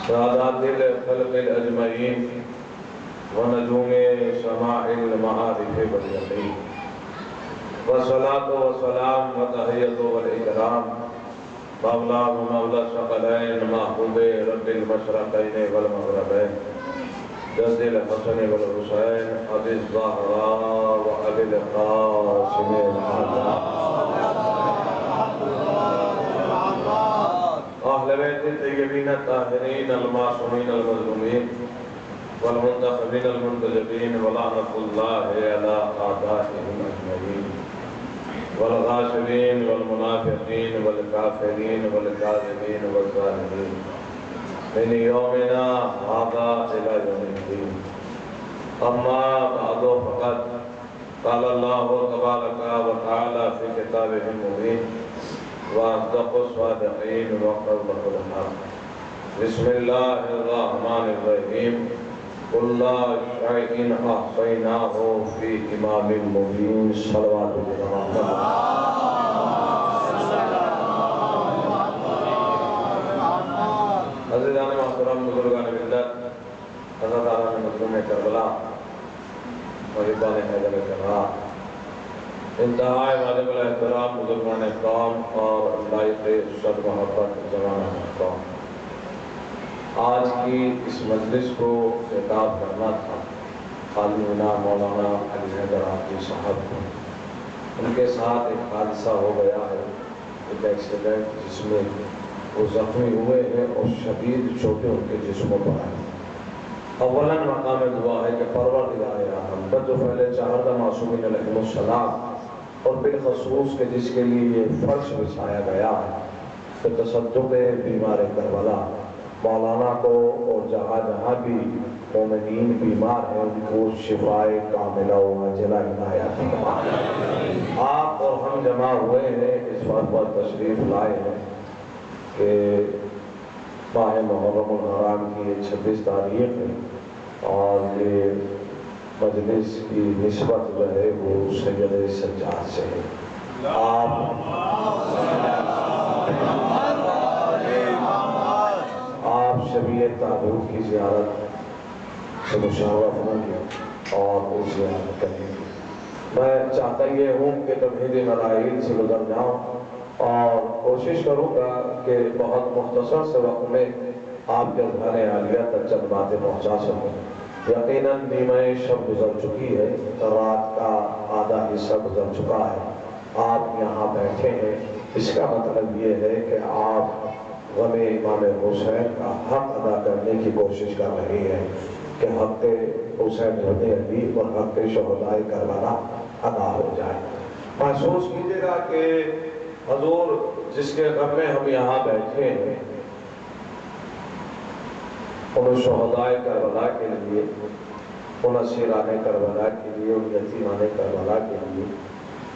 سادات الخلق الاجمعین ونجوم سماع المعارف والیقین والصلاة والسلام وتحیۃ والاکرام مولا و مولا الثقلین محبوب رب المشرقین والمغربین جد الحسن والحسین ابی الزہراء و ابی القاسم اہل بیت الطیبین الطاہرین المعصومین المظلومین والمنتخبین المنتجبین ولعنۃ اللہ علی اعدائهم اجمعین والغاشرین والمنافقین والکافرین والکاذبین والظالمین من یومنا ھذا الی یوم الدین اما بعد فقد قال اللہ تبارک و تعالی فی کتابہ المبین وَأَصْدَقُ الصَّادِقِينَ وَقَوْلُهُ الْحَقُّ بسم اللہ الرحمن الرحیم كُلَّ شَيْءٍ أَحْصَيْنَاهُ فِي إِمَامٍ مُبِينٍ صلوات محمد عزیزان محترم بزرگان ملت عزاداران مظلوم کربلا محبان حیدر کرام انتہائی واجب الاحترام بزرگان اکرام اور لائق صد محبت زمانہ اکرام، آج کی اس مجلس کو خطاب کرنا تھا خالدنا مولانا علی حیدر آبادی صاحب کو۔ ان کے ساتھ ایک حادثہ ہو گیا ہے، ایک ایکسیڈنٹ جس میں وہ زخمی ہوئے ہیں اور شدید چوٹیں ان کے جسموں پر آئیں۔ اولاً مقام دعا ہے کہ پروردگار عالم جو پہلے چہردہ معصومین علیہ السلام اور بالخصوص کہ جس کے لیے یہ فرش بچھایا گیا ہے کہ تصدق بیمار کربلا مولانا کو اور جہاں جہاں بھی مومنین بیمار ہیں ان کو شفائے کاملہ و عاجلہ عنایت فرمائے۔ آپ اور ہم جمع ہوئے ہیں اس بات پر تشریف لائے ہیں کہ ماہ محرم الحرام کی 26 تاریخ ہے اور یہ مجلس کی نسبت جو ہے وہ سید سجاد سے ہے۔ آپ شبیہ تعبود کی زیارت سے مشرف ہوں گے اور وہ زیارت کریں گے۔ میں چاہتا یہ ہوں کہ تمہید مراحل سے گزر جاؤں اور کوشش کروں گا کہ بہت مختصر سے وقت میں آپ کے اذہان عالیہ تک چند باتیں پہنچا سکوں۔ یقیناً نیمہ شب گزر چکی ہے، رات کا آدھا حصہ گزر چکا ہے، آپ یہاں بیٹھے ہیں، اس کا مطلب یہ ہے کہ آپ غم امام حسین کا حق ادا کرنے کی کوشش کر رہے ہیں کہ حق حسین ابن علی اور حق شہدائے کربلا ادا ہو جائے۔ محسوس کیجئے گا کہ حضور جس کے غم میں ہم یہاں بیٹھے ہیں ان شہدائے کربلا کے لیے، ان اسیران کربلا کے لیے، ان یتیمان کربلا کے لیے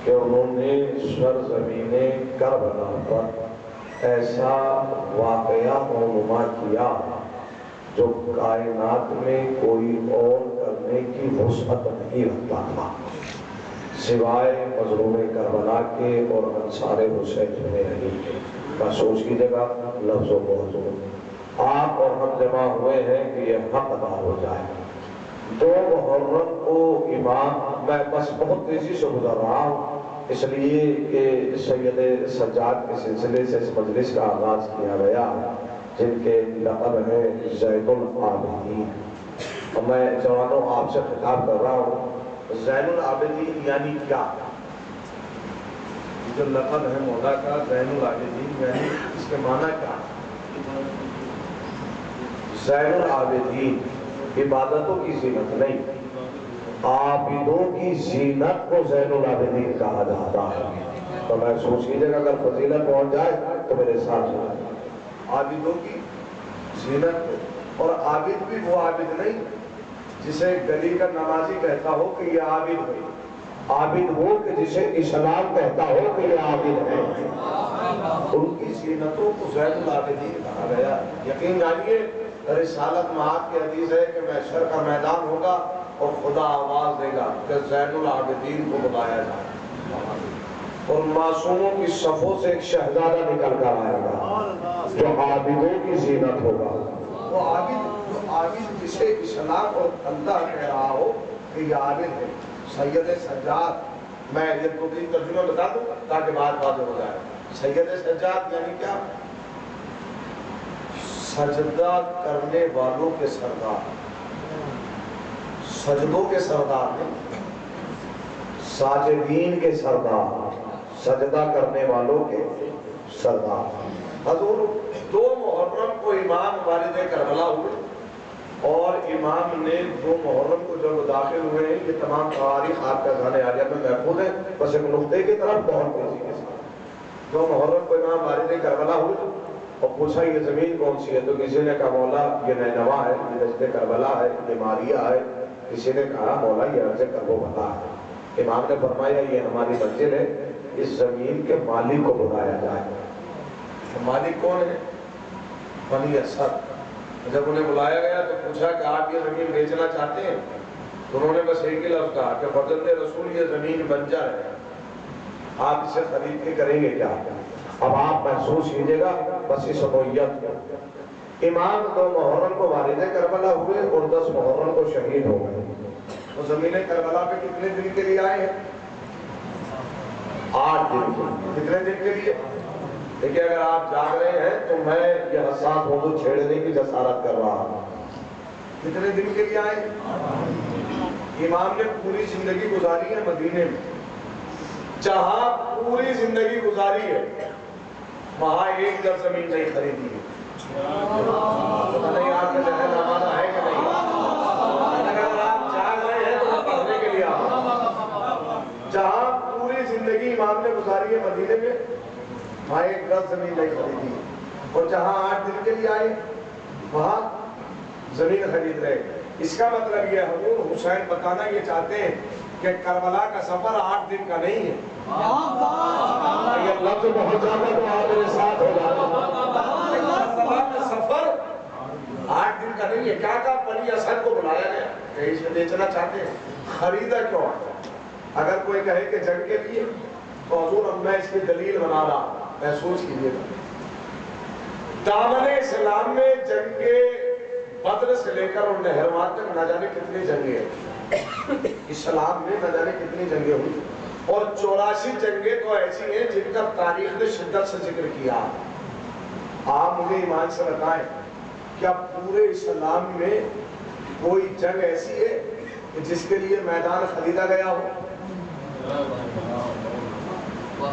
کہ انہوں نے سرزمین کربلا پر ایسا واقعہ رونما کیا جو کائنات میں کوئی اور کرنے کی وسعت نہیں رکھتا تھا سوائے مظلوم کربلا کے اور انصار حسین ابن علی کے۔ محسوس کیجئے گا لفظوں کو حضور، آپ اور ہم جمع ہوئے ہیں کہ یہ حق ادا ہو جائے۔ 2 محرم کو امام، میں بس بہت تیزی سے گزر رہا ہوں اس لیے کہ سید سجاد کے سلسلے سے اس مجلس کا آغاز کیا گیا جن کے لقب ہے زین العابدین، اور میں جوانوں آپ سے خطاب کر رہا ہوں، زین العابدین یعنی کیا؟ جو لقب ہے مولا کا زین العابدین یعنی اس کے معنی کیا؟ زین العابدین عبادتوں کی زینت نہیں، عابدوں کی زینت کو زین العابدین کہا جاتا ہے۔ تو میں سوچ کیجئے گا اگر فضیلت پہنچ جائے تو میرے ساتھ جائے عابدوں کی زینت کو، اور عابد بھی وہ عابد نہیں جسے گلی کا نمازی کہتا ہو کہ یہ عابد ہے، عابد وہ کہ جسے اسلام کہتا ہو کہ یہ عابد ہے۔ ان کی زینتوں کو زین العابدین کہا گیا۔ یقین جانیے رسالت معاد کی حدیث ہے کہ محشر کا میدان ہوگا اور خدا آواز دے گا کہ زین العابدین کو بلایا جائے، اور معصوموں کی صفوں سے ایک شہزادہ نکل کر آئے گا جو عابدوں کی زینت ہوگا۔ وہ عابد جسے اسلام اور اللہ کہہ رہا ہو کہ یہ عابد ہے. سید سجاد، میں یہ دو تین ترجمہ بتا دوں تاکہ بات واضح ہو جائے. سید سجاد یعنی کیا؟ سجدہ کرنے والوں کے سردار، سجدوں کے سردار نہیں، ساجدین کے سردار، سجدہ کرنے والوں کے سردار. حضور 2 محرم کو امام والد کربلا ہوئے، اور امام نے 2 محرم کو جب داخل ہوئے ہیں، یہ تمام تاریخ آپ کا ذہن عالیہ میں محفوظ ہے، بس ایک نقطے کی طرف بہت تیزی کے ساتھ. 2 محرم کو امام والد کربلا ہوئے اور پوچھا یہ زمین کون سی ہے؟ تو کسی نے کہا مولا یہ نینوا ہے، یہ دشت کربلا ہے، یہ ماریہ ہے. کسی نے کہا مولا یہ عرض کرب و بلا ہے. امام نے فرمایا یہ ہماری منزل ہے، اس زمین کے مالک کو بلایا جائے. مالک کون ہے؟ بنی اسد. جب انہیں بلایا گیا تو پوچھا کہ آپ یہ زمین بیچنا چاہتے ہیں؟ تو انہوں نے بس ایک ہی لفظ کہا کہ فرزند رسول یہ زمین بنجر ہے، آپ اسے خرید کے کریں گے کیا؟ اب آپ محسوس کیجئے گا بس اس نوعیت کو. امام 2 محرم کو والد کربلا ہوئے اور 10 محرم کو شہید ہو گئے. تو زمین کربلا پہ کتنے دن کے لیے آئے ہیں؟ 8 دن. کتنے دن کے لیے؟ دیکھیں اگر آپ جاگ رہے ہیں تو میں یہ حساس موضوع چھیڑنے کی جسارت کر رہا ہوں. کتنے دن کے لیے آئے؟ امام نے پوری زندگی گزاری ہے مدینے میں. جہاں پوری زندگی گزاری ہے وہاں 1 گز زمین نہیں خریدی ہے. پتہ نہیں آپ کے ذہن آمادہ ہے کہ نہیں؟ اگر آپ جاگ رہے ہیں تو پڑھنے کے لیے آؤ. جہاں پوری زندگی امام نے گزاری ہے مدینے میں وہاں 1 گز زمین نہیں خریدی. اور جہاں 8 دن کے لیے آئے وہاں زمین خرید رہے. اس کا مطلب یہ حضور حسین بتانا یہ چاہتے ہیں کہ کربلا کا سفر 8 دن کا نہیں ہے. یہ لفظ بہت زیادہ تو آپ میرے ساتھ ہو جاتے. کربلا کا سفر 8 دن کا نہیں ہے. کیا کہا؟ بنی اسد کو بلایا گیا کہ اسے بیچنا چاہتے ہیں. خریدا کیوں؟ اگر کوئی کہے کہ جنگ کے لیے تو حضور اب میں اس کی دلیل بنا رہا، محسوس کیجئے گا. دامن اسلام میں جنگ بدر سے لے کر اور نہروان تک نہ جانے کتنی جنگیں ہیں. اسلام میں نہ جانے کتنی جنگیں ہوئی، اور 84 جنگیں تو ایسی ہیں جن کا تاریخ نے شدت سے ذکر کیا. آپ مجھے ایمان سے بتائیں کیا پورے اسلام میں کوئی جنگ ایسی ہے جس کے لیے میدان خریدا گیا ہو؟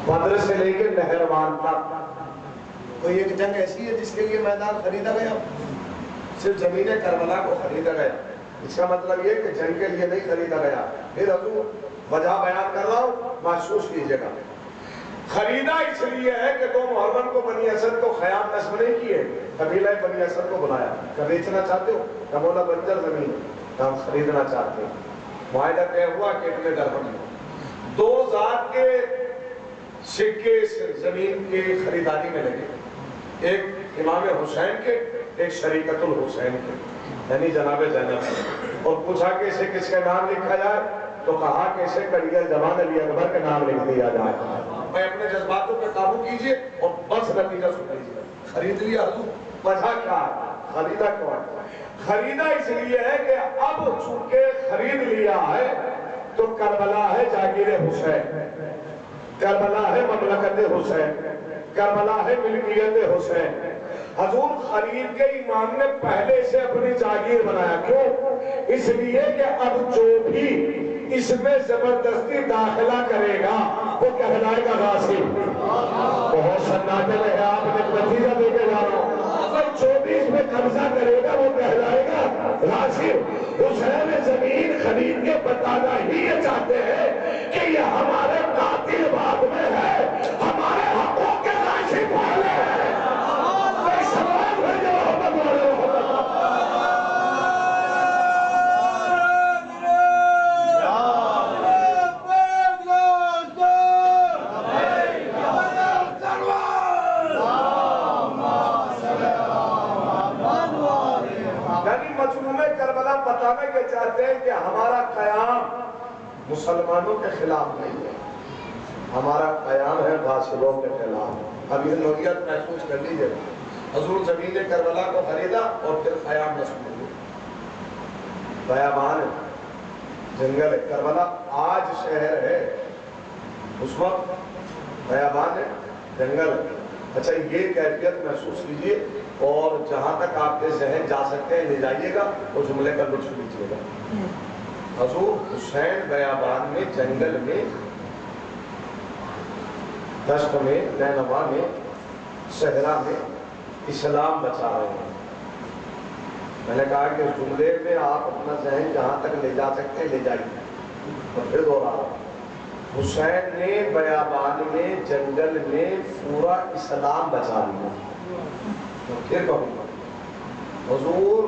بدر سے لے کے نہروان تک کوئی ایک جنگ ایسی ہے جس کے لیے میدان خریدا گیا ہو؟ صرف زمین کربلا کو خریدا گیا. اس کا مطلب یہ کہ جنگ کے لیے نہیں خریدا گیا. پھر حضور وجہ بیان کر رہا ہوں، محسوس کیجئے گا. خریدا اس لیے ہے کہ 2 محرم کو بنی اسد کو خیام نصب نہیں کیے، قبیلہ بنی اسد کو بلایا کہ بیچنا چاہتے ہو؟ کہ مولا بنجر زمین ہم خریدنا چاہتے ہیں. معاہدہ طے ہوا کہ اتنے درہم. 2 ذات کے سکے زمین کی خریداری میں لگے، ایک امام حسین کے، ایک شریکت الحسین کے، یعنی جناب زینب. اور پوچھا کہ اسے کس کا نام لکھا جائے؟ تو کہا کہ اسے کڑیگر جوان علی اکبر کا نام لکھ دیا جائے. میں اپنے جذباتوں پہ قابو کیجئے اور بس نتیجہ سن لیجئے. خرید لیا حضور. وجہ کیا ہے؟ خریدا کیوں ہے؟ خریدا اس لیے ہے کہ اب چونکہ خرید لیا ہے تو کربلا ہے جاگیر حسین، کربلا ہے مملکت حسین، کربلا ہے ملکیت حسین. حضور خرید کے امام نے پہلے سے اپنی جاگیر بنایا. کیوں؟ اس لیے کہ اب جو بھی اس میں زبردستی داخلہ کرے گا وہ کہلائے گا غاصب. بہت سناٹے میں ہے، آپ نے نتیجہ دے کے جا رہا ہوں. اب جو بھی اس میں قبضہ کرے گا وہ کہلائے گا غاصب. حسین زمین خرید کے بتانا ہی یہ چاہتے ہیں کہ یہ ہمارے قاتل بعد میں ہے، ہمارے حقوق کے غاصب والے ہیں. بتانا یہ چاہتے ہیں کہ ہمارا قیام مسلمانوں کے خلاف نہیں ہے، ہمارا قیام ہے غاصبوں کے خلاف. اب یہ نوعیت محسوس کر لیجئے. حضور زمین کربلا کو خریدا اور پھر قیام نصب ہوا. بیابان ہے، جنگل ہے. کربلا آج شہر ہے، اس وقت بیابان ہے، جنگل ہے. اچھا یہ کیفیت محسوس کیجئے اور جہاں تک آپ کے ذہن جا سکتے ہیں لے جائیے گا، وہ جملے کا لطف لیجیے گا. حضور حسین بیابان میں، جنگل میں، دشت میں، نینوا میں، صحرا میں اسلام بچا رہے ہیں. میں نے کہا کہ اس جملے میں آپ اپنا ذہن جہاں تک لے جا سکتے ہیں لے جائیے. اور پھر دوہرا، حسین نے بیابان میں، جنگل میں پورا اسلام بچا لیا. پھر کہوں گا حضور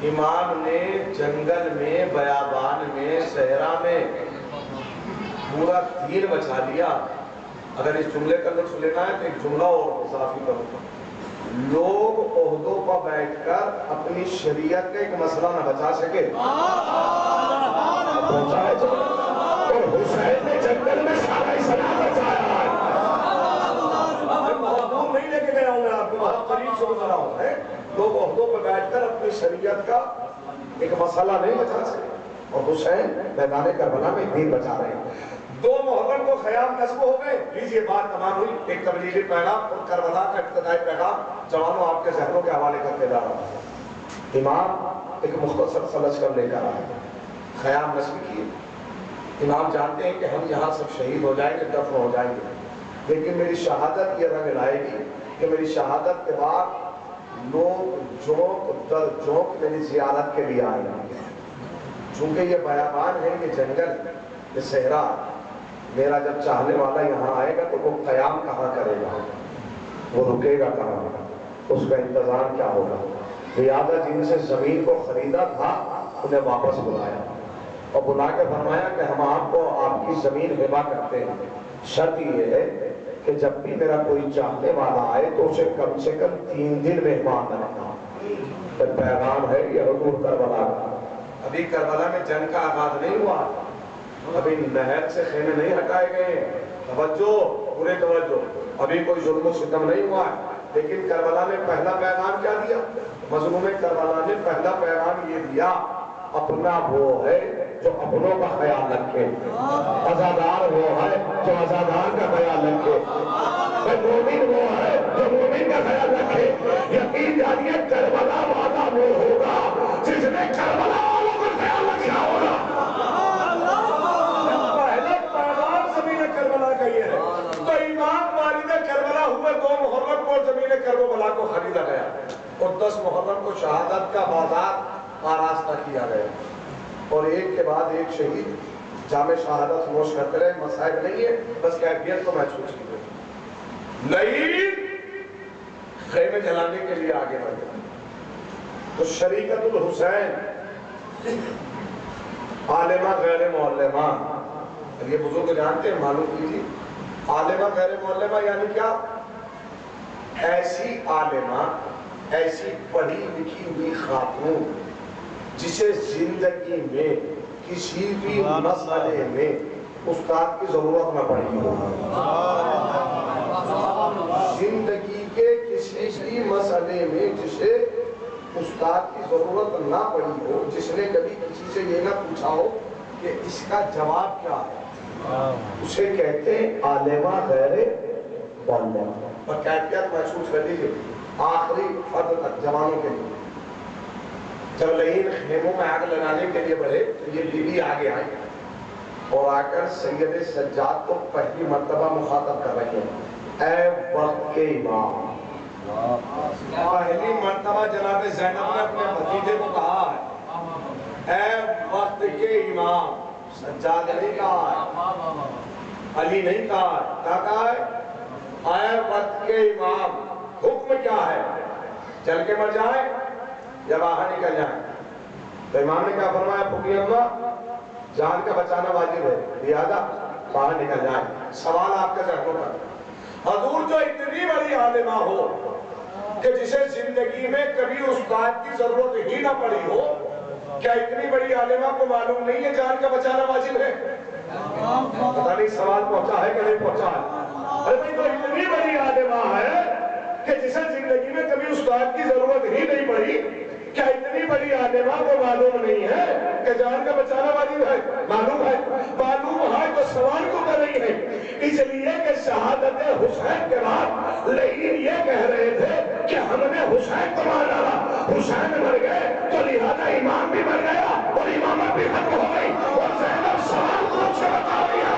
امام نے جنگل میں، بیابان میں، صحرا میں پورا دین بچا لیا. اگر اس جملے کا لطف لینا ہے تو ایک جملہ اور اضافی کروں گا. لوگ عہدوں پر بیٹھ کر اپنی شریعت کا ایک مسئلہ نہ بچا سکے، پہنچا ہے اور حسین نے جنگل میں سارا اسلام بچایا ہے. بہت دور نہیں لے کے گیا ہوں میں آپ کو، بہت قریب سے گزرا ہوں. لوگ عہدوں پر بیٹھ کر اپنی شریعت کا ایک مسئلہ نہیں بچا سکے اور حسین میدان کربلا میں دین بچا رہے ہیں. 2 محرم کو خیام نصب ہو گئے. لیجئے بات تمام ہوئی. ایک تبلیغی پیغام اور کربلا کا ابتدائی پیغام جوانوں آپ کے ذہنوں کے حوالے کرتے جا رہا ہوں. امام ایک مختصر سا لشکر لے کر آئے، خیام نصب کیے. امام جانتے ہیں کہ ہم یہاں سب شہید ہو جائیں گے، دفن ہو جائیں گے، لیکن میری شہادت یہ رنگ لائے گی کہ میری شہادت کے بعد لوگ جوک در جوک میری زیارت کے لیے آئیں گے. چونکہ یہ بیابان ہے، یہ جنگل، یہ صحرا، میرا جب چاہنے والا یہاں آئے گا تو وہ قیام کہاں کرے گا، وہ رکے گا کہاں، اس کا انتظام کیا ہوگا. لہٰذا جن سے زمین کو خریدا تھا انہیں واپس بلایا اور بلا کے فرمایا کہ ہم آپ کو آپ کی زمین ہبہ کرتے ہیں. شرط یہ ہے کہ جب بھی میرا کوئی چاہنے والا آئے تو اسے کم سے کم 3 دن مہمان رکھنا. پیغام ہے یہ حضور کربلا کا. ابھی کربلا میں جنگ کا آغاز نہیں ہوا، ابھی نہر سے خیمے نہیں ہٹائے گئے ہیں. توجہ، پورے توجہ، ابھی کوئی ظلم و ستم نہیں ہوا ہے. لیکن کربلا نے پہلا پیغام کیا دیا؟ مظلوم کربلا نے پہلا پیغام یہ دیا، اپنا وہ ہے جو اپنوں کا خیال رکھے، عزادار وہ ہے جو عزادار کا خیال رکھے، مومن وہ ہے جو مومن کا خیال رکھے. یقین جانیے کربلا والا وہ ہوگا جس نے کربلا والوں کا خیال رکھا ہوگا. پہلا پیغام زمین کربلا کا یہ ہے. تو امام والد کربلا ہوئے 2 محرم کو زمین کربلا کو خریدا گیا اور 10 محرم کو شہادت کا بازار آراستہ کیا گیا اور ایک کے بعد ایک شہید جام شہادت نوش کرتے رہے. مسائل نہیں ہے، بس کیفیت کو محسوس کی گئی. لئین خیمے جلانے کے لیے آگے بڑھ گئے تو شریکت الحسین عالمہ غیر معلمہ. یہ بزرگ جانتے ہیں، معلوم کیجیے. عالمہ غیر معلمہ یعنی کیا؟ ایسی عالمہ، ایسی پڑھی لکھی ہوئی خاتون جسے زندگی میں کسی بھی مسئلے میں استاد کی ضرورت نہ پڑی ہو. زندگی کے کسی بھی مسئلے میں جسے استاد کی ضرورت نہ پڑی ہو، جس نے کبھی کسی سے یہ نہ پوچھا ہو کہ اس کا جواب کیا ہے، اسے کہتے ہیں عالمہ غیر معلمہ. اور کیفیت محسوس کر لیجیے آخری فرد تک جوانوں کے لیے. جب لعین خیموں میں آگ لگانے کے لیے بڑھے تو یہ بی بی آگے آئی اور آ کر سید سجاد کو پہلی مرتبہ مخاطب کر رہی ہیں، اے وقت کے امام. پہلی مرتبہ جناب زینب نے اپنے بھتیجے کو کہا ہے اے وقت کے امام. سجاد نہیں کہا ہے، علی نہیں کہا ہے، کیا کہا ہے؟ اے وقت کے امام. حکم کیا ہے؟ چل کے مر جائیں یا باہر نکل جائیں؟ تو امام نے کیا فرمایا؟ پھوپھی اما جان کا بچانا واجب ہے، لہذا باہر نکل جائیں. سوال آپ کے ذہنوں پر، حضور جو اتنی بڑی عالمہ ہو کہ جسے زندگی میں کبھی استاد کی ضرورت ہی نہ پڑی ہو، کیا اتنی بڑی عالمہ کو معلوم نہیں ہے جان کا بچانا واجب ہے؟ پتہ نہیں سوال پہنچا ہے کہ نہیں پہنچا ہے. ارے تو اتنی بڑی عالمہ ہے کہ جسے زندگی میں کبھی استاد کی ضرورت ہی نہیں پڑی، کیا اتنی بڑی عالمہ کو معلوم نہیں کہ جان کا بچانا واجب ہے، معلوم ہے تو سوال کو کر رہی ہے، اس لیے کہ شہادت حسین کے بعد لیکن یہ کہہ رہے تھے کہ ہم نے حسین کو مار ڈالا، حسین مر گئے تو لہذا امام بھی مر گیا اور امامت بھی ختم ہو گئی، اور زینب سوال پوچھ کے بتا رہی ہے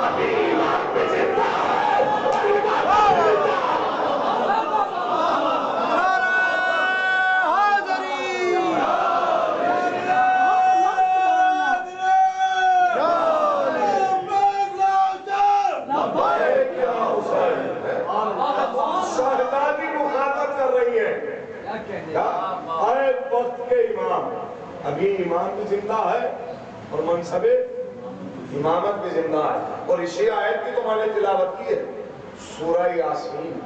ابھی امام بھی زندہ ہے اور امامت بھی زندہ ہے۔ آئے وقت کے امام، ابھی امام بھی زندہ ہے اور منصب امامت بھی زندہ ہے، اور اسی آیت کی تو میں نے تلاوت کی ہے، سورہ یاسین،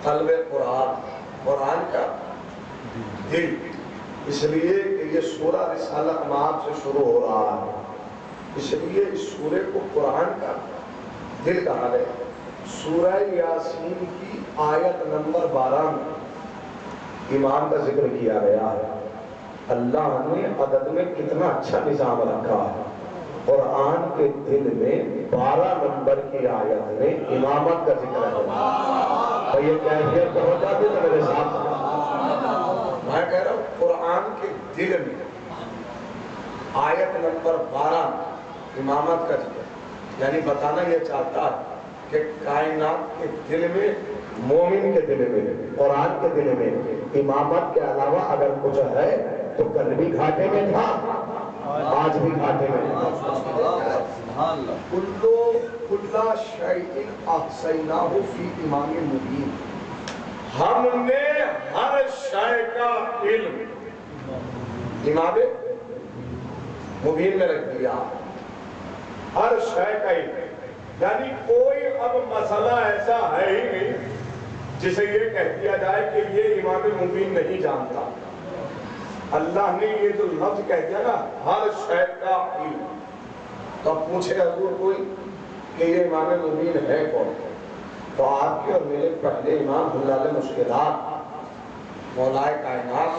قلب قرآن کا دل، اس لیے کہ یہ سورہ رسالت مآب سے شروع ہو رہا ہے، اس لیے اس سورے کو قرآن کا دل کہا گیا۔ سورہ یاسین کی آیت نمبر 12 میں امام کا ذکر کیا گیا ہے۔ اللہ نے عدد میں کتنا اچھا نظام رکھا ہے، قرآن کے دل میں 12 نمبر کی آیت میں امامت کا ذکر ہے۔ تو یہ کیفیت ہو جاتی تو میرے ساتھ میں کہہ رہا ہوں قرآن کے دل میں آیت نمبر 12 امامت کا ذکر، یعنی بتانا یہ چاہتا ہے کہ کائنات کے دل میں، مومن کے دل میں، قرآن کے دل میں امامت کے علاوہ اگر کچھ ہے تو کل بھی گھاٹے میں تھا، آج بھی گھاٹے میں تھا۔ کُلَّ شَيْءٍ أَحْصَيْنَاهُ فِي إِمَامٍ مُبِينٍ، ہم نے ہر شے کا علم امام مبین میں رکھ دیا، ہر شے کا علم، یعنی کوئی اب مسئلہ ایسا ہے ہی نہیں جسے یہ کہہ دیا جائے کہ یہ امام مبین نہیں جانتا۔ اللہ نے یہ جو لفظ کہہ دیا نا ہر شے کا علم، تو اب پوچھے حضور کوئی کہ یہ امام مبین ہے کون؟ تو آپ کے اور میرے پہلے امام حلال مشکلات مولائے کائنات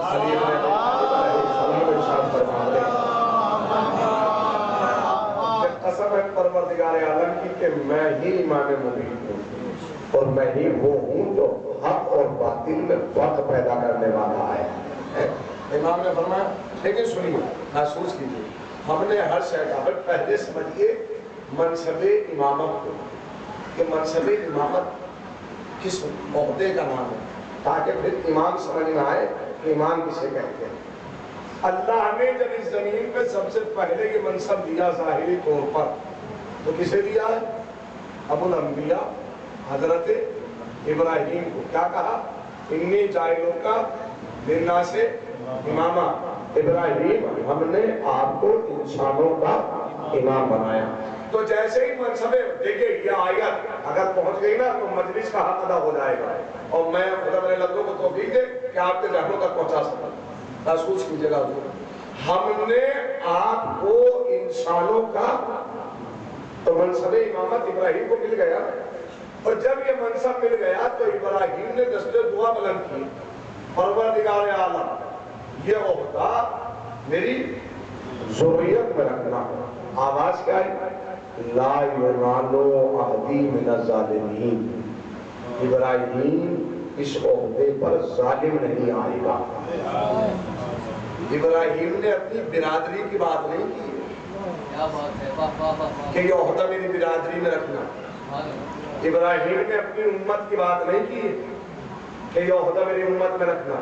علی ابن ابی طالب علیہ السلام ارشاد فرما رہے ہیں، قسم ہے پروردگار عالم کی کہ میں ہی امام مبین ہوں اور میں ہی وہ ہوں جو حق اور باطل میں فرق پیدا کرنے والا ہے۔ امام نے فرمایا لیکن سنیے، محسوس کیجیے، ہم نے ہر شے کا پہلے سمجھیے منصب امامت کو، کہ منصب امامت کس عہدے کا نام ہے، تاکہ پھر امام سمجھ میں آئے کہ امام کسے کہتے ہیں۔ اللہ نے جب اس زمین پہ سب سے پہلے یہ منصب دیا ظاہری طور پر تو کسے دیا ہے؟ ابو الانبیاء حضرت ابراہیم کو۔ کیا کہا؟ انی جائلوں کا للناس امامہ، ابراہیم ہم نے آپ کو انسانوں کا امام بنایا۔ تو جیسے ہی منصب، دیکھیں یہ آیت اگر پہنچ گئی نا تو مجلس کا حق ادا ہو جائے گا، اور میں خدا میرے لفظوں کو توفیق دے کہ آپ کے ذہنوں تک پہنچا سکتا۔ محسوس کیجیے گا، ہم نے آپ کو انسانوں کا، تو منصب امامت ابراہیم کو مل گیا، اور جب یہ منصب مل گیا تو ابراہیم نے دستِ دعا بلند کی، پروردگار عالم یہ عہدہ میری ذریت میں رکھنا۔ آواز کیا ہے؟ لا ینالو عہدی من الظالمین، ابراہیم اس عہدے پر ظالم نہیں آئے گا۔ ابراہیم نے اپنی برادری کی بات نہیں کی کہ یہ عہدہ میری برادری میں رکھنا، ابراہیم نے اپنی امت کی بات نہیں کی کہ یہ عہدہ میری امت میں رکھنا،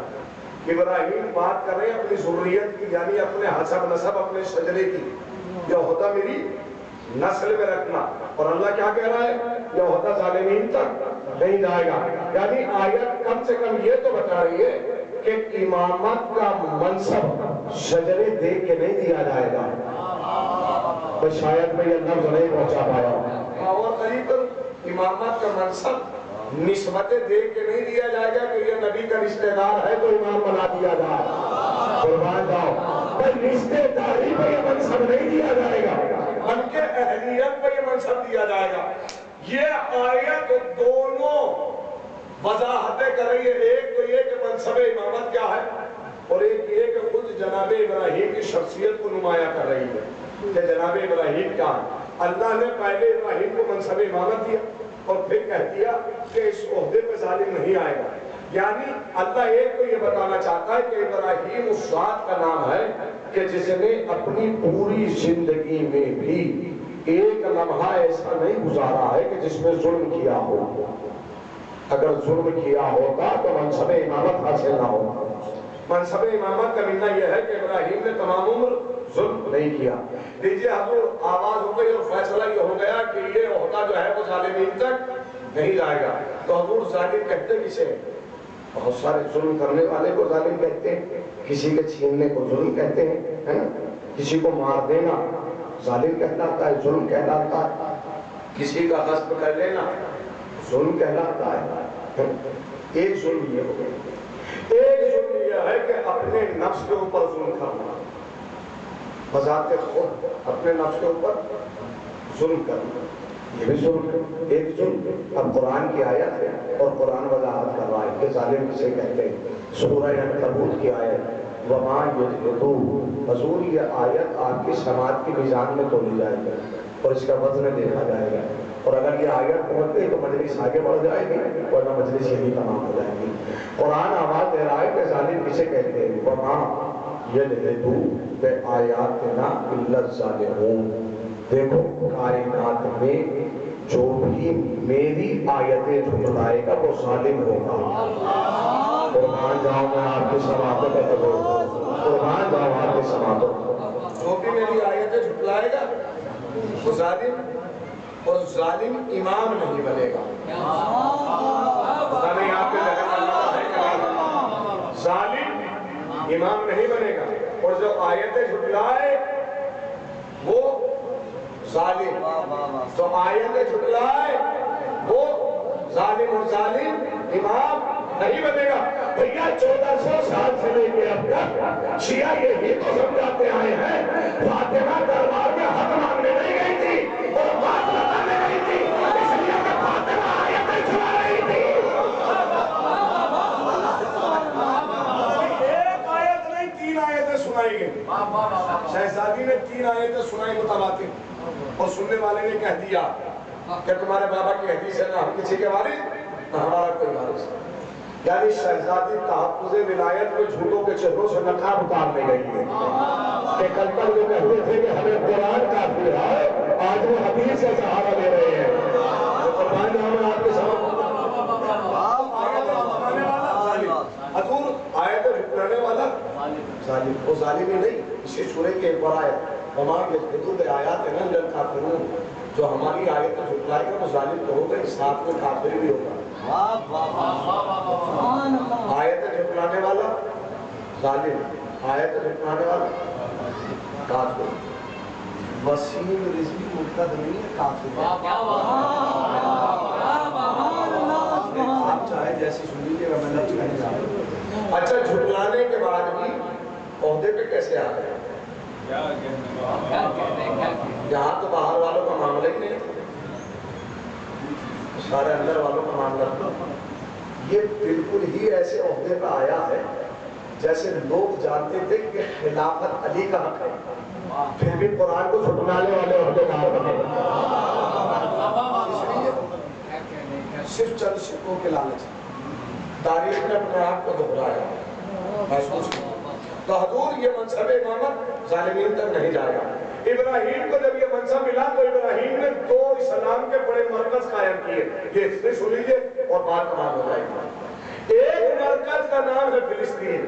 ابراہیم بات کر رہے ہیں اپنی ذریت کی، یعنی اپنے حسب نسب، اپنے شجرے کی، یہ عہدہ میری نسل میں رکھنا۔ اور اللہ کیا کہہ رہا ہے؟ یہ عہدہ ظالمین تک نہیں جائے گا، یعنی آیت کم سے کم یہ تو بتا رہی ہے کہ امامت کا منصب شجرے دیکھ کے نہیں دیا جائے گا۔ تو شاید میں یہ لفظ نہیں پہنچا پایا، اور قریب امامت کا منصب نسبتیں دیکھ کے نہیں دیا جائے گا کہ یہ نبی کا رشتہ دار ہے تو امام بنا دیا جائے، قربان جاؤ، بھائی رشتہ داری پہ یہ منصب نہیں دیا جائے گا، بلکہ اہلیت پہ یہ منصب دیا جائے گا۔ یہ آیت دونوں وضاحتیں کر رہی ہے، ایک تو یہ کہ منصب امامت کیا ہے، اور ایک یہ کہ خود جناب ابراہیم کی شخصیت کو نمایاں کر رہی ہے کہ جناب ابراہیم کیا ہے۔ اللہ نے پہلے ابراہیم کو منصب امامت دیا اور پھر کہہ دیا کہ اس عہدے پہ ظالم نہیں آئے گا۔ یعنی اللہ ایک کو یہ بتانا چاہتا ہے کہ ابراہیم اس ذات کا نام ہے کہ جس نے اپنی پوری زندگی میں بھی ایک لمحہ ایسا نہیں گزارا ہے کہ جس میں ظلم کیا ہو۔ اگر ظلم کیا ہوتا تو منصب امامت حاصل نہ ہوتا۔ منصب امامت کا معنی یہ ہے کہ ابراہیم نے تمام عمر ظلم نہیں کیا۔ دیجئے حضور آواز ہو گئی اور فیصلہ یہ ہو گیا کہ یہ عہدہ جو ہے وہ ظالمین تک نہیں جائے گا، تو حضور ظالم کہتے کسے؟ بہت سارے ظلم کرنے والے کو ظالم کہتے ہیں، کسی کے چھیننے کو ظلم کہتے ہیں، کسی کو مار دینا ظالم کہلاتا ہے، ظلم کہلاتا ہے، کسی کا غصب کر لینا ظلم کہلاتا ہے۔ ایک ظلم یہ ہو گیا، ایک ظلم یہ ہے کہ اپنے نفس کے اوپر ظلم کرنا، بذات خود اپنے نفس کے اوپر ظلم کرنا، یہ بھی ظلم ہے، ایک ظلم۔ اب قرآن کی آیت ہے اور قرآن وضاحت کر رہا ہے کہ ظالم کسے کہتے ہیں۔ سورہ عنکبوت کی آیت وَمَا يُدْرِكُ، حضور یہ آیت آپ کی سماعت کی میزان میں تولی جائے گی اور اس کا وزن دیکھا جائے گا، اور اگر یہ آیت پہنچ گئی تو مجلس آگے بڑھ جائے گی ورنہ مجلس یہی تمام ہو جائے گی۔ قرآن آواز دے رہا ہے کہ ظالم کسے کہتے ہیں، وَمَا يَدْرِكُ بِآيَاتِنَا إِلَّا الظَّالِمُونَ، دیکھو کائنات میں جو بھی میری آیتیں جھٹلائے گا وہ ظالم ہوگا۔ قربان جاؤں میں آپ کی سماعتوں کا تبور، قربان جاؤں آپ کی سماعتوں، جو بھی میری آیتیں جھٹلائے گا وہ ظالم، اور ظالم امام نہیں بنے گا۔ پتہ نہیں آپ کے ذہن میں اللہ ہے کہ نہیں، ظالم امام نہیں بنے گا، اور جو آیتیں جھٹلائے وہ ظالم، جو آیتیں جھٹلائے وہ ظالم، اور ظالم امام نہیں بنے گا۔ بھیا 1400 سال سے لے کے اب تک شیعہ یہی تو سمجھاتے آئے ہیں فاطمہ دربار میں حق مانگنے نہیں گئی تھی اور بات بتانے گئی تھی، اس لیے کہ فاطمہ آیتیں سنا رہی تھی۔ ایک آیت نہیں 3 آیتیں سنائی گئی، شہزادی نے 3 آیتیں سنائی متواتر، اور سننے والے نے کہہ دیا کہ تمہارے بابا کی حدیث ہے نہ ہم کسی کے وارث نہ ہمارا کوئی وارث۔ یعنی شہزادی تحفظ ولایت میں جھوٹوں کے چہروں سے نقاب اتارنے گئی ہے کہ کل تک جو کہتے تھے کہ ہمیں قرآن کافی ہے، آج وہ حدیث سے سہارا لے رہے ہیں۔ قربان جاؤں میں آپ کے سامنے حضور آیت جھٹلانے والا ظالم، وہ ظالم ہی نہیں، اسی سورہ کے ایک بار آیت وَمَا يَجْحِدُ بِآيَاتِنَا إِلَّا الْكَافِرُونَ، جو ہماری آیت جھٹلائے گا وہ ظالم تو ہوگا، اس ساتھ میں کافر بھی ہوگا۔ آیت جھٹلانے والا ظالم، آیت جھٹلانے والا کافر۔ وسیم رزقی مرتد نہیں ہے، کافر ہے۔ آپ چاہے جیسی سن لیجیے گا، میں لفظ نہیں جانتا۔ اچھا جھٹلانے کے بعد بھی عہدے پہ کیسے آ گئے؟ یہاں تو باہر والوں کا معاملہ ہی نہیں، سارے اندر والوں کا معاملہ۔ یہ بالکل ہی ایسے عہدے پہ آیا ہے جیسے لوگ جانتے تھے کہ خلافت علی کا حق ہے، پھر بھی قرآن کو جھٹلانے والے عہدے دار بنے۔ اس لیے صرف چند سکوں کے لالچ تاریخ نے اپنے آپ کو دہرایا، محسوس کیا۔ تو حضور یہ منصب امامت ظالمین تک نہیں جائے گا۔ ابراہیم کو جب یہ منصب ملا تو ابراہیم نے 2 اسلام کے بڑے مرکز قائم کیے، یہ پھر سن لیجیے اور بات تمام ہو جائے گی۔ ایک مرکز کا نام ہے فلسطین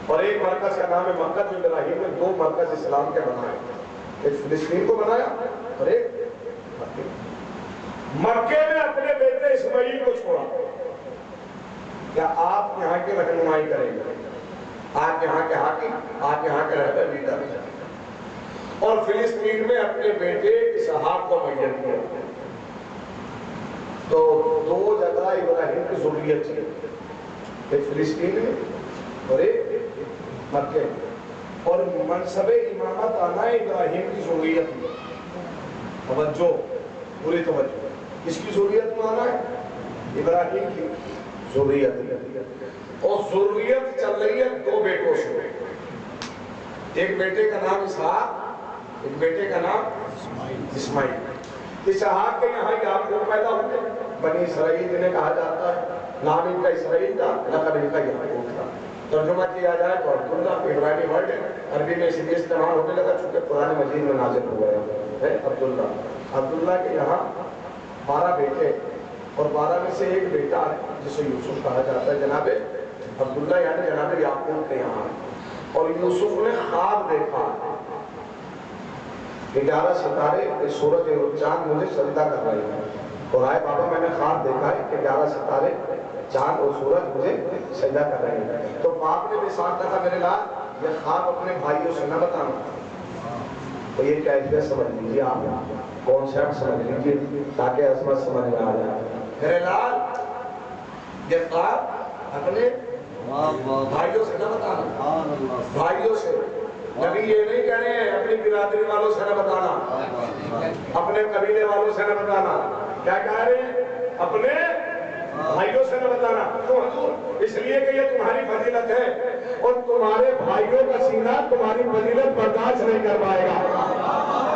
اور ایک مرکز کا نام ہے مکہ۔ جو ابراہیم نے 2 مرکز اسلام کے بنائے، ایک فلسطین کو بنایا اور ایک مکے۔ مکے میں اپنے بیٹے اسماعیل کو چھوڑا، کیا آپ یہاں کی رہنمائی کریں گے، آپ یہاں کے حاکم، آپ یہاں کے رہبر لیڈر، اور فلسطین میں اپنے بیٹے اسحاق کو معین کیا۔ تو 2 جگہ ابراہیم کی ذریت تھی، ایک فلسطین میں اور ایک مکے میں، اور منصب امامت آنا ہے ابراہیم کی ذریت میں۔ توجہ، پوری توجہ، کس کی ذریت میں آنا ہے؟ ابراہیم کی ذریت، اور ذریت چل رہی ہے 2 بیٹوں سے۔ ایک بیٹے کا نام اسحاق، ایک بیٹے کا نام اسماعیل۔ اسحاق کے یہاں یعقوب پیدا ہوتے، بنی اسرائیل جنہیں کہا جاتا ہے، نام ان کا اسرائیل تھا، لقب ان کا یعقوب تھا۔ ترجمہ کیا جائے تو عبداللہ عبرانی ورڈ ہے، عربی میں اسی لیے استعمال ہونے لگا چونکہ قرآن مجید میں نازل ہوا ہے عبداللہ۔ عبداللہ کے یہاں 12 بیٹے اور 12 میں سے ایک بیٹا ہے جسے یوسف کہا جاتا ہے، جناب عبداللہ یعنی جناب یعقوب کے یہاں۔ اور یوسف نے خواب دیکھا 11 ستارے سورج اور چاند مجھے سجدہ کر رہے ہیں، اور آئے بابا میں نے خواب دیکھا ہے کہ 11 ستارے چاند اور سورج مجھے سجدہ کر رہے ہیں۔ تو باپ نے بھی ساتھ کہا میرے لال یہ خواب اپنے بھائیوں سے نہ بتانا، تو یہ کیفیت سمجھ لیجیے، آپ کانسیپٹ سمجھ لیجیے تاکہ عظمت سمجھ میں آ جائے۔ میرے لال یہ خواب اپنے بھائیوں سے نہ بتانا، بھائیوں سے۔ نبی یہ نہیں کہہ رہے ہیں اپنی برادری والوں سے نہ بتانا، اپنے قبیلے والوں سے نہ بتانا، کیا کہہ رہے ہیں؟ اپنے بھائیوں سے نہ بتانا۔ تو حضور اس لیے کہ یہ تمہاری فضیلت ہے اور تمہارے بھائیوں کا سینہ تمہاری فضیلت برداشت نہیں کر پائے گا۔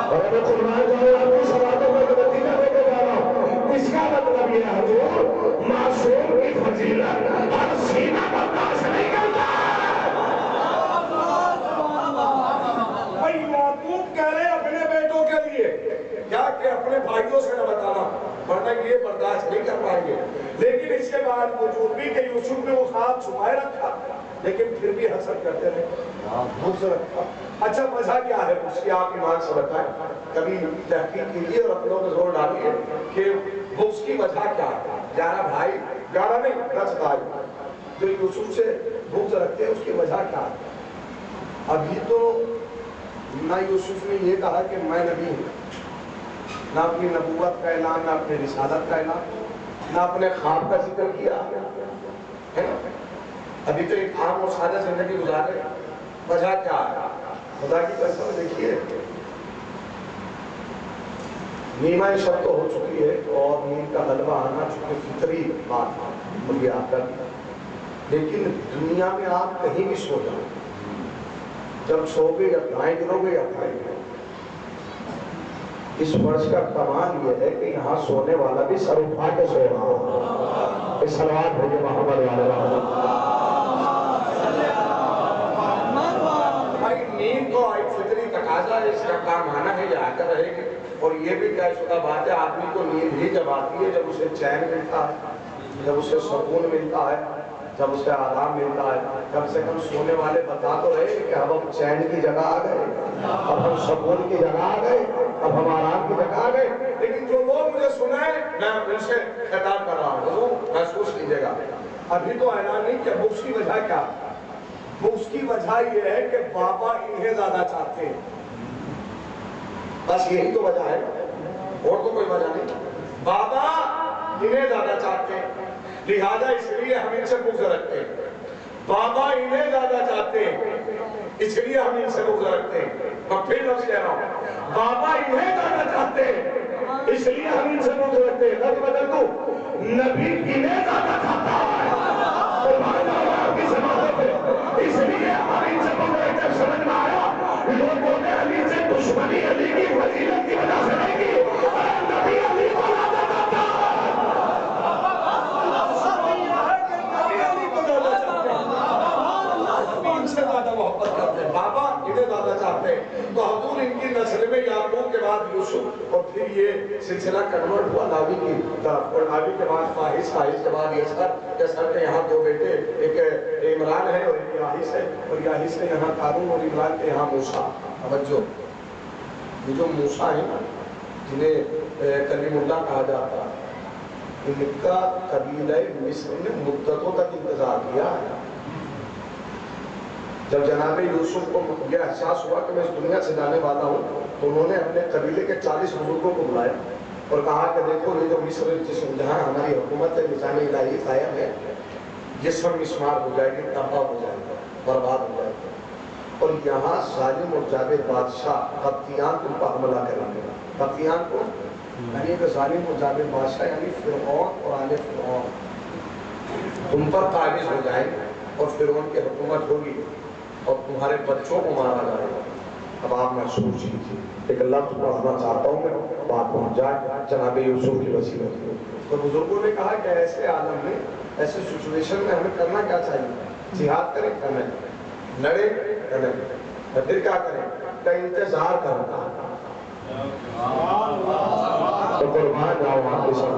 اور میں قربان جاؤں آپ کی سوالوں میں نتیجہ دے کے جا رہا ہوں، اس کا مطلب یہ ہے حضور معصوم کی فضیلت ہر سینہ برداشت نہیں کرتا۔ یعقوب کہہ رہے اپنے بیٹوں کے لیے کیا کہ اپنے بھائیوں سے نہ بتانا ورنہ یہ برداشت نہیں کر پائیں گے۔ لیکن اس کے بعد وجود بھی کہ یوسف نے وہ خواب چھپائے رکھا لیکن پھر بھی حسد کرتے رہے، بغض رکھا۔ اچھا وجہ کیا ہے اس کی، آپ ایمان سے بتائیں، کبھی تحقیق کیجیے اور اپنوں کو زور ڈالیے کہ بغض کی وجہ کیا ہے۔ 11 بھائی، 11 نہیں 10 بھائی جو یوسف سے بغض رکھتے ہیں، اس کی وجہ کیا ہے؟ ابھی تو نہ یوسف نے یہ کہا کہ میں نبی ہوں، نہ اپنی نبوت کا اعلان، نہ اپنے رسالت کا اعلان، نہ اپنے خواب کا ذکر کیا ہے۔ ابھی تو ایک عام اور سادہ زندگی گزارے۔ وجہ کیا ہے؟ خدا کی قسم دیکھیے نیمہ شب تو ہو چکی ہے اور نیند کا غلبہ آنا چونکہ فطری بات مجھے آ کر، لیکن دنیا میں آپ کہیں بھی سو جائیں، جب سو گے یا دائیں گرو گے یا بھائیں گے، اس فرض کا کمال یہ ہے کہ یہاں سونے والا بھی سر اٹھا کے سو رہا ہو۔ اس صلوات بھیجے محمد علیہ وسلم۔ بھائی نیند تو ایک فطری تقاضا ہے، اس کا کام آنا ہے، یہ آ کر رہے گی۔ اور یہ بھی طے شدہ بات ہے آدمی کو نیند ہی جب آتی ہے جب اسے چین ملتا ہے، جب اسے سکون ملتا ہے، جب اسے آرام ملتا ہے۔ کم سے کم سونے والے بتا تو رہے کہ اب ہم چین کی جگہ آ گئے، اب ہم سکون کی جگہ آ گئے، اب ہم آرام کی جگہ آ گئے۔ لیکن جو لوگ مجھے سنائے میں ان سے خطاب کر رہا ہوں، حضور محسوس کیجئے گا ابھی تو اعلان نہیں کیا۔ بغض کی وجہ کیا؟ بغض کی وجہ یہ ہے کہ بابا انہیں زیادہ چاہتے ہیں، بس یہی تو وجہ ہے، اور تو کوئی وجہ نہیں۔ بابا انہیں زیادہ چاہتے ہیں لہذا اس لیے ہم ان سے بغض رکھتے ہیں۔ بابا انہیں زیادہ چاہتے ہیں اس لیے ہم ان سے بغض رکھتے ہیں۔ میں پھر لفظ کہہ رہا ہوں، بابا انہیں زیادہ چاہتے ہیں اس لیے ہم ان سے بغض رکھتے ہیں۔ لفظ بدل دوں، نبی انہیں زیادہ چاہتا ہے اس لیے ہم ان سے بغض رکھتے ہیں۔ سمجھ میں آیا؟ لوگوں نے علی سے دشمنی علی کی فضیلت کی وجہ سے نہیں کی، نبی علی کو زیادہ چاہتا ہے۔ بابا انہیں زیادہ چاہتے ہیں۔ تو حضور ان کی نسل میں یعقوب کے بعد یوسف اور پھر یہ سلسلہ کنورٹ ہوا لاوی کی طرف، اور لاوی کے بعد فاحش، فاحش کے بعد یسر کے یہاں 2 بیٹے، ایک عمران ہے اور ایک یاحیس ہے، اور یاحیس کے یہاں قارون اور عمران کے یہاں موسیٰ۔ توجہ، یہ جو موسیٰ ہیں جنہیں کلیم اللہ کہا جاتا ہے، ان کا قبیلہ مصر نے مدتوں تک انتظار کیا ہے۔ جب جناب یوسف کو یہ احساس ہوا کہ میں اس دنیا سے جانے والا ہوں تو انہوں نے اپنے قبیلے کے 40 بزرگوں کو بلایا اور کہا کہ دیکھو یہ جو مصر جہاں ہماری حکومت ہے، نظام الہی قائم ہے، یہ سب مسمار ہو جائے گی، تباہ ہو جائے گا، برباد ہو جائے گا، اور یہاں ظالم اور جابر بادشاہ قبطیان تم پر حملہ کریں گے۔ قبطیان کو یعنی کہ ظالم اور جابر بادشاہ یعنی فرعون اور آل فرعون تم پر قابض ہو جائیں گے اور فرعون کی حکومت ہوگی۔ اور تمہارے بچوں کو مارا جائے گا۔ اب آپ محسوس کیجیے، ایک لفظ پڑھنا چاہتا ہوں میں، بات پہنچ جائے جناب یوسف کی وسیلت میں۔ تو بزرگوں نے کہا کہ ایسے عالم میں، ایسے سچویشن میں ہمیں کرنا کیا چاہیے؟ جہاد کریں کریں، لڑیں کریں، پھر کیا کریں؟ کا انتظار کرنا۔ تو قربان جاؤ آپ کے ساتھ،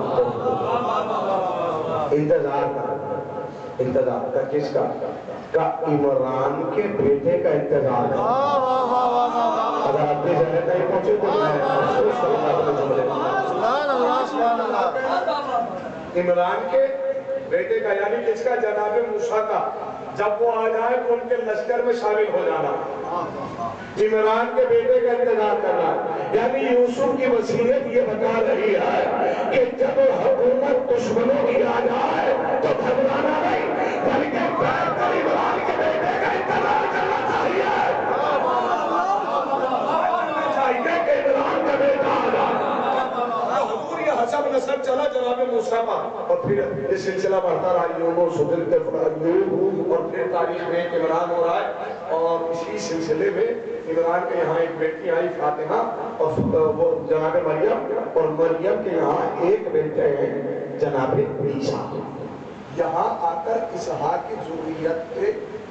انتظار کرنا۔ انتظار کا کس کا؟ عمران کے بیٹے کا انتظار کرنا۔ اگر آپ کی جگہ نہیں پہنچے تو میں افسوس کروں گا۔ عمران کے بیٹے کا یعنی کس کا؟ جناب موسیٰ کا۔ جب وہ آ جائے تو ان کے لشکر میں شامل ہو جانا۔ عمران کے بیٹے کا انتظار کرنا، یعنی یوسف کی وصیت یہ بتا رہی ہے کہ جب حکومت دشمنوں کی آ جائے تو گھبرانا نہیں، بلکہ عمران کے بیٹے کا انتظار کرنا چاہیے کہ عمران کا بیٹا آ جائے۔ حضور یہ حسب نسب چلا جناب موسیٰ کا، اور پھر یہ سلسلہ بڑھتا رہا، یونس ایوب، اور پھر تاریخ میں عمران ہو رہا ہے۔ اور اسی سلسلے میں عمران کے یہاں ایک بیٹی آئی فاطمہ، اور وہ جناب مریم، اور مریم کے یہاں ایک بیٹے ہیں جناب عیسیٰ۔ یہاں آ کر اسحاق کی ذریت پہ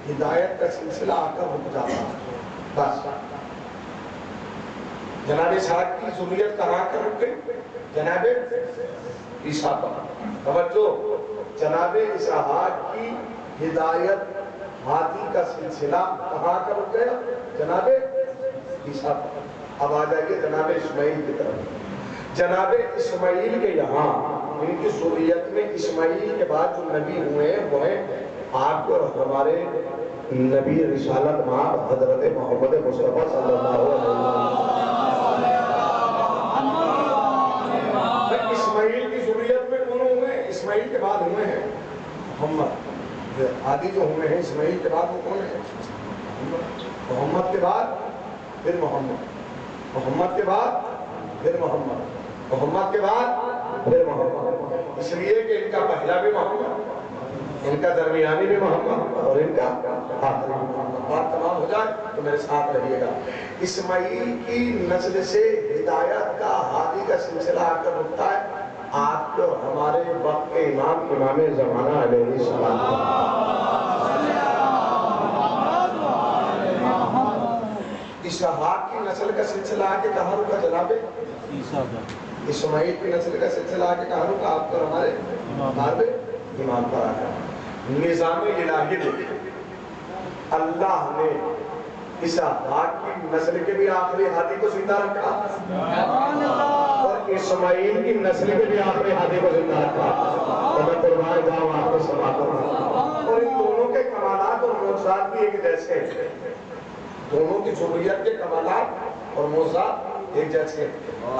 ہدایت کا سلسلہ آ کر رک جاتا ہے۔ بس جناب اسحاق کی ذریت کہاں کر رک گئی؟ جناب عیسیٰ پر۔ توجہ، جناب اسحاق کی ہدایت ہادی کا سلسلہ کہاں کر رک گیا؟ جناب عیسیٰ پر۔ اب آ جائیے جناب اسماعیل کی طرف۔ جناب اسماعیل کے یہاں ان کی ذریت میں اسماعیل کے بعد جو نبی ہوئے ہیں وہ ہیں آپ اور ہمارے نبی رسالت مآب حضرت محمد مصطفیٰ صلی اللہ علیہ وسلم۔ اسماعیل کی ذریت میں کون ہوئے ہیں؟ اسماعیل کے بعد ہوئے ہیں محمد۔ عادی جو ہوئے ہیں اسماعیل کے بعد وہ کون ہیں؟ محمد کے بعد پھر محمد، محمد کے بعد پھر محمد، محمد کے بعد پھر محمد۔ اس لیے کہ ان کا پہلا بھی محمد، ان کا درمیانی بھی محمد، اور ان کا آخری محمد۔ بات تمام ہو جائے تو میرے ساتھ رہیے گا۔ اسماعیل کی نسل سے ہدایت کا ہادی کا سلسلہ آ کر رکتا ہے آپ کے اور ہمارے وقت کے امام زمانہ علیہ السلام۔ اسحاق کی نسل کا سلسلہ آ کے کہاں رکا جناب عیسیٰ کا؟ اسماعیل کی نسل کا سلسلہ آ کے کہاں رکا آپ کو ہمارے امام پر آ کر؟ نظام الہی دیکھیں، اللہ نے اسحاق کی نسل کے بھی آخری ہادی کو زندہ رکھا اور اسماعیل کی نسل کے بھی آخری ہادی کو زندہ رکھا۔ تو میں قربان جاؤں آپ کو سماعت کروں، اور ان دونوں کے کمالات اور معجزات بھی ایک جیسے ہیں۔ دونوں کی ذریت کے کمالات اور معجزات ایک جیسے ہیں۔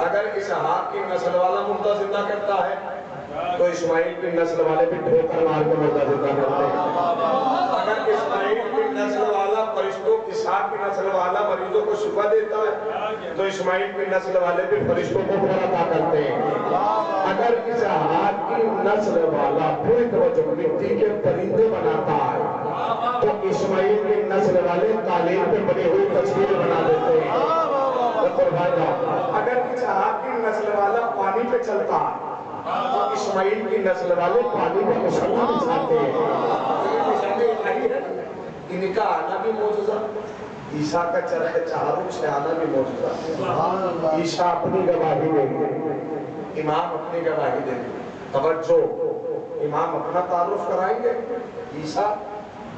اگر اسحاق کی نسل والا مردہ زندہ کرتا ہے تو اسماعیل کی نسل والے بھی ٹھوکر مار کے مردہ زندہ کرتے ہیں۔ اگر اسماعیل کی نسل والا فرشتوں، اسحاق کی نسل والا مریضوں کو شفا دیتا ہے تو اسماعیل کی نسل والے بھی فرشتوں کو پورا عطا کرتے ہیں۔ اگر اسحاق کی نسل والا پوری توجہ مٹی کے پرندے بناتا ہے تو اسماعیل کی نسل والے تعلیم پہ بنی ہوئی تصویر بنا دیتے ہیں۔ اگر اسحاق کی نسل والا پانی پہ چلتا ہے تو اسماعیل کی نسل والے پانی پہ مسلح بچھاتے ہیں۔ ان کا آنا بھی معجزہ، عیسیٰ کا چرخ چہاروں سے آنا بھی معجزہ۔ عیسیٰ اپنی گواہی دیں گے، امام اپنی گواہی دیں گے۔ توجہ، امام اپنا تعارف کرائیں گے، عیسیٰ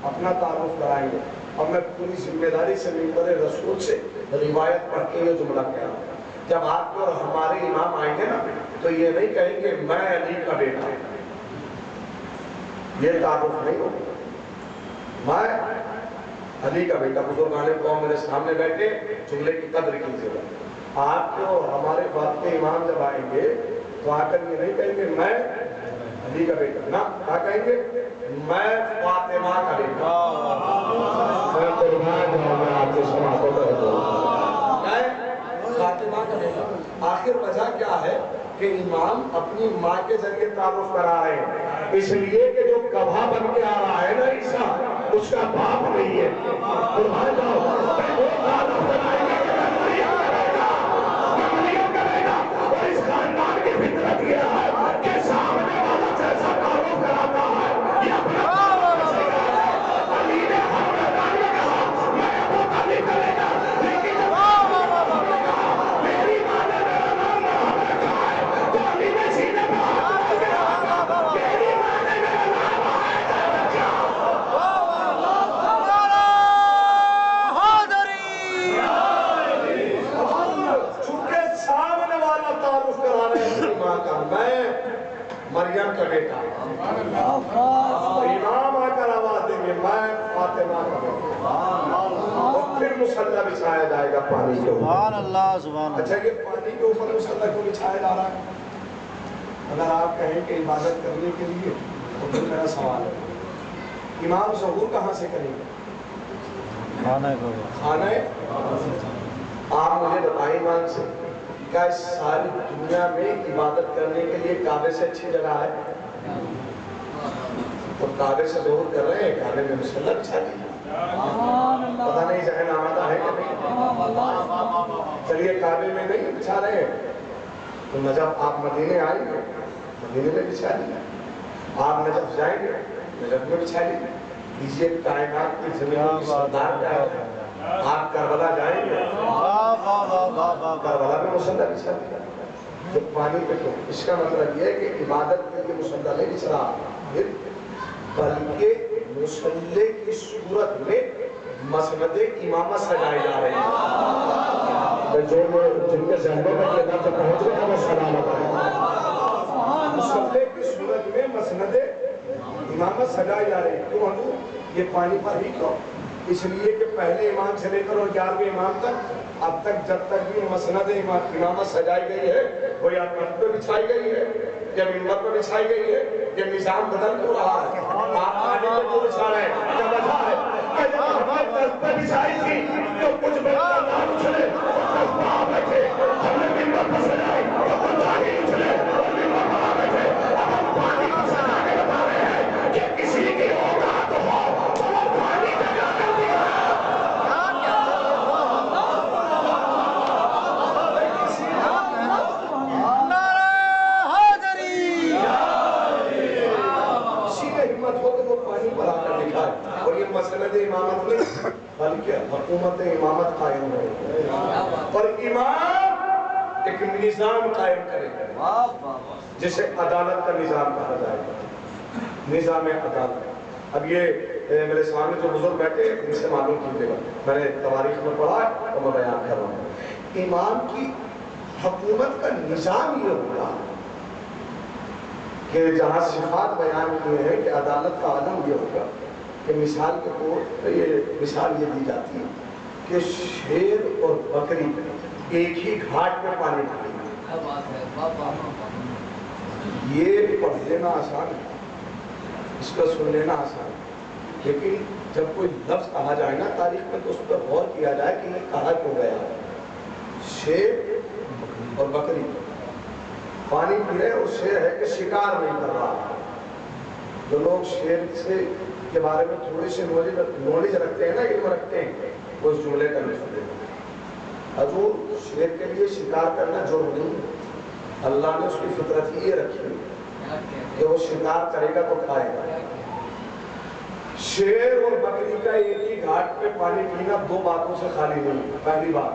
اپنا تعارف کرائیں گے۔ اور میں پوری ذمہ داری سے منبر رسول سے روایت پڑھ کے یہ جملہ کہہ رہا ہوں، جب آپ کو اور ہمارے امام آئیں گے نا تو یہ نہیں کہیں گے میں علی کا بیٹا ہوں، یہ تعارف نہیں ہوگا۔ میں علی کا بیٹا، بزرگان قوم میرے سامنے بیٹھے، جملے کی قدر کیجیے گا۔ آپ کے اور ہمارے وقت کے امام جب آئیں گے تو آ کر یہ نہیں کہیں گے میں علی کا بیٹا، نہ کیا کہیں گے میں فاطمہ کا بیٹا۔ میں قربان جاؤں، میں آپ کے سماعتوں پر ہوں، میں فاطمہ کا بیٹا۔ آخر وجہ کیا ہے کہ امام اپنی ماں کے ذریعے تعارف کرا رہے ہیں، اس لیے کہ جو گواہ بن کے آ رہا ہے نا عیسیٰ، اس کا باپ نہیں ہے۔ کا بیٹا. امام آ کر آواز دیں گے میں فاطمہ کا بیٹا. اور پھر مصلی بچھایا جائے گا پانی کے اوپر. سبحان اللہ سبحان اللہ. اچھا یہ پانی کے اوپر مصلی کو بچھایا جا رہا ہے. اگر آپ کہیں کہ عبادت کرنے کے لیے تو پھر میرا سوال ہے امام ظہور کہاں سے کریں گے؟ خانہ آپ مجھے بتائیں ایمان سے کیا اس ساری دنیا میں عبادت کرنے کے لیے کعبے سے اچھی جگہ ہے؟ تو کعبے سے ظہور کر رہے ہیں کعبے میں مصلی بچھا دی. پتہ نہیں ذہن آمدہ ہے کہ نہیں. چلیے کعبے میں نہیں بچھا رہے ہیں تو جب آپ مدینے آئیں گے مدینے میں بچھا دیجیے. آپ نجف جائیں گے نجف میں بچھا دیجیے. کیجیے کائنات کی زمین کی سردار کیا ہے. آپ کربلا جائیں گے کربلا میں مصلی بچھا دیجیے. جو پانی پہ تو اس کا مطلب یہ ہے کہ عبادت کے لیے مصلی نہیں بچھ رہا بلکہ مصلی کی صورت میں مسند امامت سجائے جا رہے ہیں. جو جن کے ذہنوں میں یہ نہ پہنچ رہے ہیں وہ سلامت ہے. مصلی کی صورت میں مسند امامت سجائے جا رہے ہیں. کیوں حضور یہ پانی پر ہی کیوں؟ اس لیے کہ پہلے امام سے لے کر اور 11ویں امام تک اب تک جب تک بھی مسند امامت سجائی گئی ہے وہ یا تخت پہ بچھائی گئی ہے یا منبر پہ بچھائی گئی ہے. یہ نظام بدل کیوں رہا ہے؟ آپ پانی پہ کیوں بچھا رہے ہیں؟ کیا وجہ ہے کہ جب ہمیں تخت پہ بچھائی تھی تو کچھ بچہ نہ اچھلے تخت پہ آ بیٹھے ہم نے منبر پہ سجائی تو نہیں اچھلے منبر پہ آ بیٹھے. اب ہم پانی کو سجا کے بتا رہے ہیں کہ کسی کی ہوگا تو ہو تو وہ پانی جگہ کر دیا. اور یہ مسند امامت نہیں بلکہ حکومت امامت قائم ہے اور امام ایک نظام قائم کرے گا جسے عدالت کا نظام کہا جائے گا. نظام عدالت. اب یہ میرے سامنے جو بزرگ بیٹھے ان سے معلوم کیجیے گا میں نے تواریخ میں پڑھا ہے اور میں بیان کر رہا ہوں. امام کی حکومت کا نظام یہ ہوگا کہ جہاں صفات بیان کیے ہیں کہ عدالت کا عالم یہ ہوگا کہ مثال کے طور پر یہ مثال یہ دی جاتی ہے کہ شیر اور بکری ایک ہی گھاٹ میں پانی پی گے. یہ پڑھ لینا آسان ہے اس کا سن لینا آسان ہے لیکن جب کوئی لفظ کہا جائے نا تاریخ میں تو اس پر غور کیا جائے کہ یہ کہا کیوں گیا. شیر اور بکری پانی پی رہے اور شیر ہے کہ شکار نہیں کر رہا. جو لوگ شیر سے کے بارے میں تھوڑی سی نالج رکھتے ہیں نا علم رکھتے ہیں وہ اس جملے کا لطف لیتے ہیں. حضور شیر کے لیے شکار کرنا جرم نہیں ہے. اللہ نے اس کی فطرت ہی یہ رکھی ہے کہ وہ شکار کرے گا تو کھائے گا. شیر اور بکری کا ایک ہی گھاٹ پہ پانی پینا دو باتوں سے خالی نہیں. پہلی بات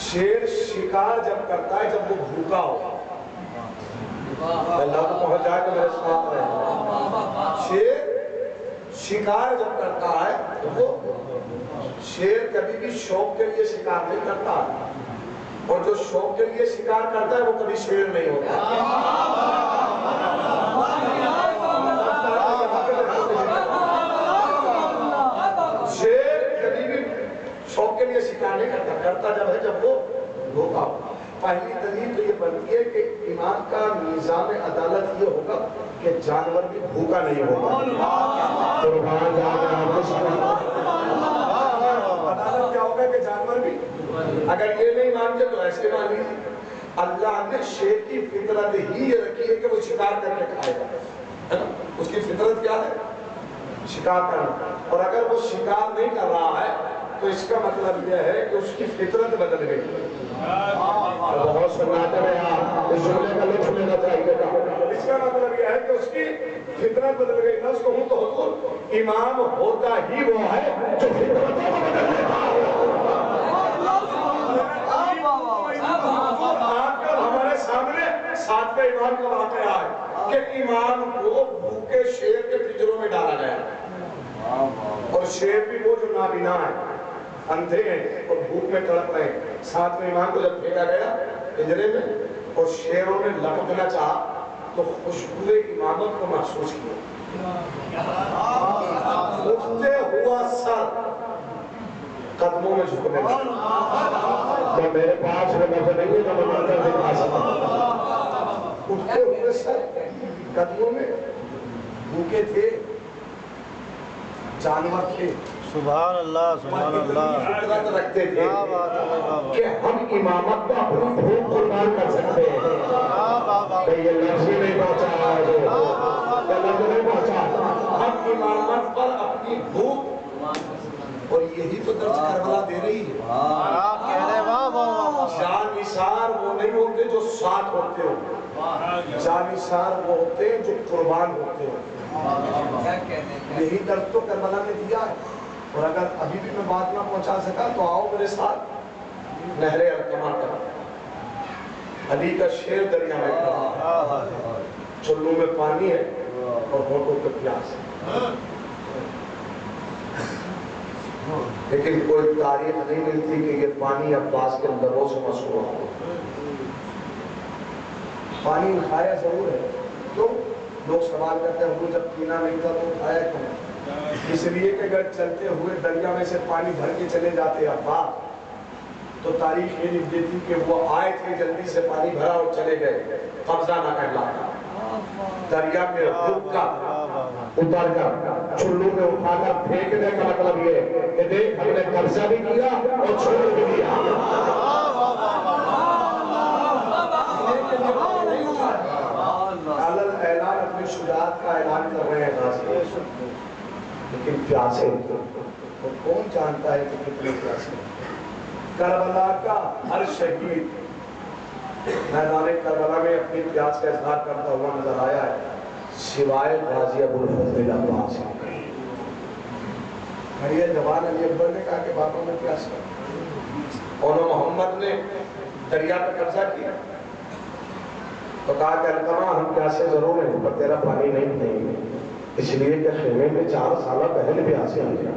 شیر شکار جب کرتا ہے جب وہ بھوکا ہو. اللہ کو پہنچ جائے تو میرے ساتھ رہے. شیر شکار جب کرتا ہے تو وہ شیر کبھی بھی شوق کے لیے شکار نہیں کرتا اور جو شوق کے لیے شکار کرتا ہے وہ کبھی شیر نہیں ہوتا. شیر کبھی بھی شوق کے لیے شکار نہیں کرتا. کرتا جب ہے جب وہ بھوکا ہو. پہلی دلیل تو یہ بنتی ہے کہ امام کا نظام عدالت یہ ہوگا کہ جانور بھی بھوکا نہیں ہوگا. عدالت کیا ہوگا کہ جانور بھی اگر یہ نہیں مانتے تو ایسے مان لیجیے. اللہ نے شیر کی فطرت ہی یہ رکھی ہے کہ وہ شکار کر کے کھائے گا. اس کی فطرت کیا ہے؟ شکار کرنا. اور اگر وہ شکار نہیں کر رہا ہے تو اس کا مطلب یہ ہے کہ اس کی فطرت بدل گئی. بہت سناتے ہیں آپ اس جملے کا لطف لینا چاہیے گا. اس کا مطلب یہ ہے کہ اس کی فطرت بدل گئی. نہ اس کو ہوں تو حضور امام ہوتا ہی وہ ہے جو فطرتوں کو بدل دیتا ہے. آج کل ہمارے سامنے 7ویں امام کا واقعہ ہے کہ امام کو بھوکے شیر کے پنجروں میں ڈالا گیا اور شیر بھی وہ جو نابینا ہے اندھے ہیں اور بھوک میں تڑپ رہے ہیں. 7ویں امام کو جب پھینکا گیا پنجرے میں اور شیروں نے لپکنا چاہا تو خوشبو امامت کو محسوس کیا، اٹھتے ہوا سر قدموں میں جھکنے لگا۔ تو میرے پاس وہ نظر نہیں ہے تو میں منظر دکھا سکتا، اٹھتے ہوئے سر قدموں میں، بھوکے تھے، جانور تھے، سبحان اللہ سبحان اللہ، فطرت رکھتے تھے کیا بات ہے بابا، کہ ہم امامت کو اپنی بھوک قربان کر سکتے ہیں۔ کہ یہ لفظ ہی نہیں پہنچا ہے، یہ لفظ نہیں پہنچا، ہم امامت پر اپنی بھوک، اور یہی تو درس کربلا دے رہی ہے۔ آپ کہہ رہے واہ واہ واہ، جانثار وہ نہیں ہوتے جو ساتھ ہوتے ہو، جانثار وہ ہوتے ہیں جو قربان ہوتے ہیں۔ یہی درد تو کربلا نے دیا ہے۔ اور اگر ابھی بھی میں بات نہ پہنچا سکا تو آؤ میرے ساتھ نہر القمہ کا، علی کا شیر دریا میں کھڑا، چلوں میں پانی ہے اور ہونٹوں پہ پیاس ہے، لیکن کوئی تاریخ نہیں ملتی کہ یہ پانی عباس کے لبوں سے مسکورا ہو۔ پانی اٹھایا ضرور ہے، تو لوگ سوال کرتے ہیں جب پینا نہیں تھا تو اٹھایا کیوں؟ اس لیے کہ اگر چلتے ہوئے دریا میں سے پانی بھر کے چلے جاتے عباس تو تاریخ یہ لکھ دیتی کہ وہ آئے تھے جلدی سے پانی بھرا اور چلے گئے، قبضہ نہ کر لایا، دریا میں رک کر اتر کر چلو میں اٹھا کر پھینکنے کا مطلب یہ کہ دیکھ ہم نے قبضہ بھی کیا اور چھوڑ بھی دیا۔ علل اعلان اپنی شجاعت کا اعلان کر رہے ہیں غازی، لیکن پیاسے، اور کون جانتا ہے کہ کتنے پیاسے۔ کربلا کا ہر شہید میدان کربلا میں اپنی پیاس کا اظہار کرتا ہوا نظر آیا ہے، سوائے غازی ابو الفضل عباس۔ بھیا جوان علی اکبر نے کہا کہ بابا میں پیاس کرتا، اور محمد نے دریا پہ قبضہ کیا تو کہا کہ القمہ ہم پیاسے ضرور ہیں پر تیرا پانی نہیں دیں گے، اس لیے کہ خیمے میں 4 سالہ پہلے پیاسے آ گیا۔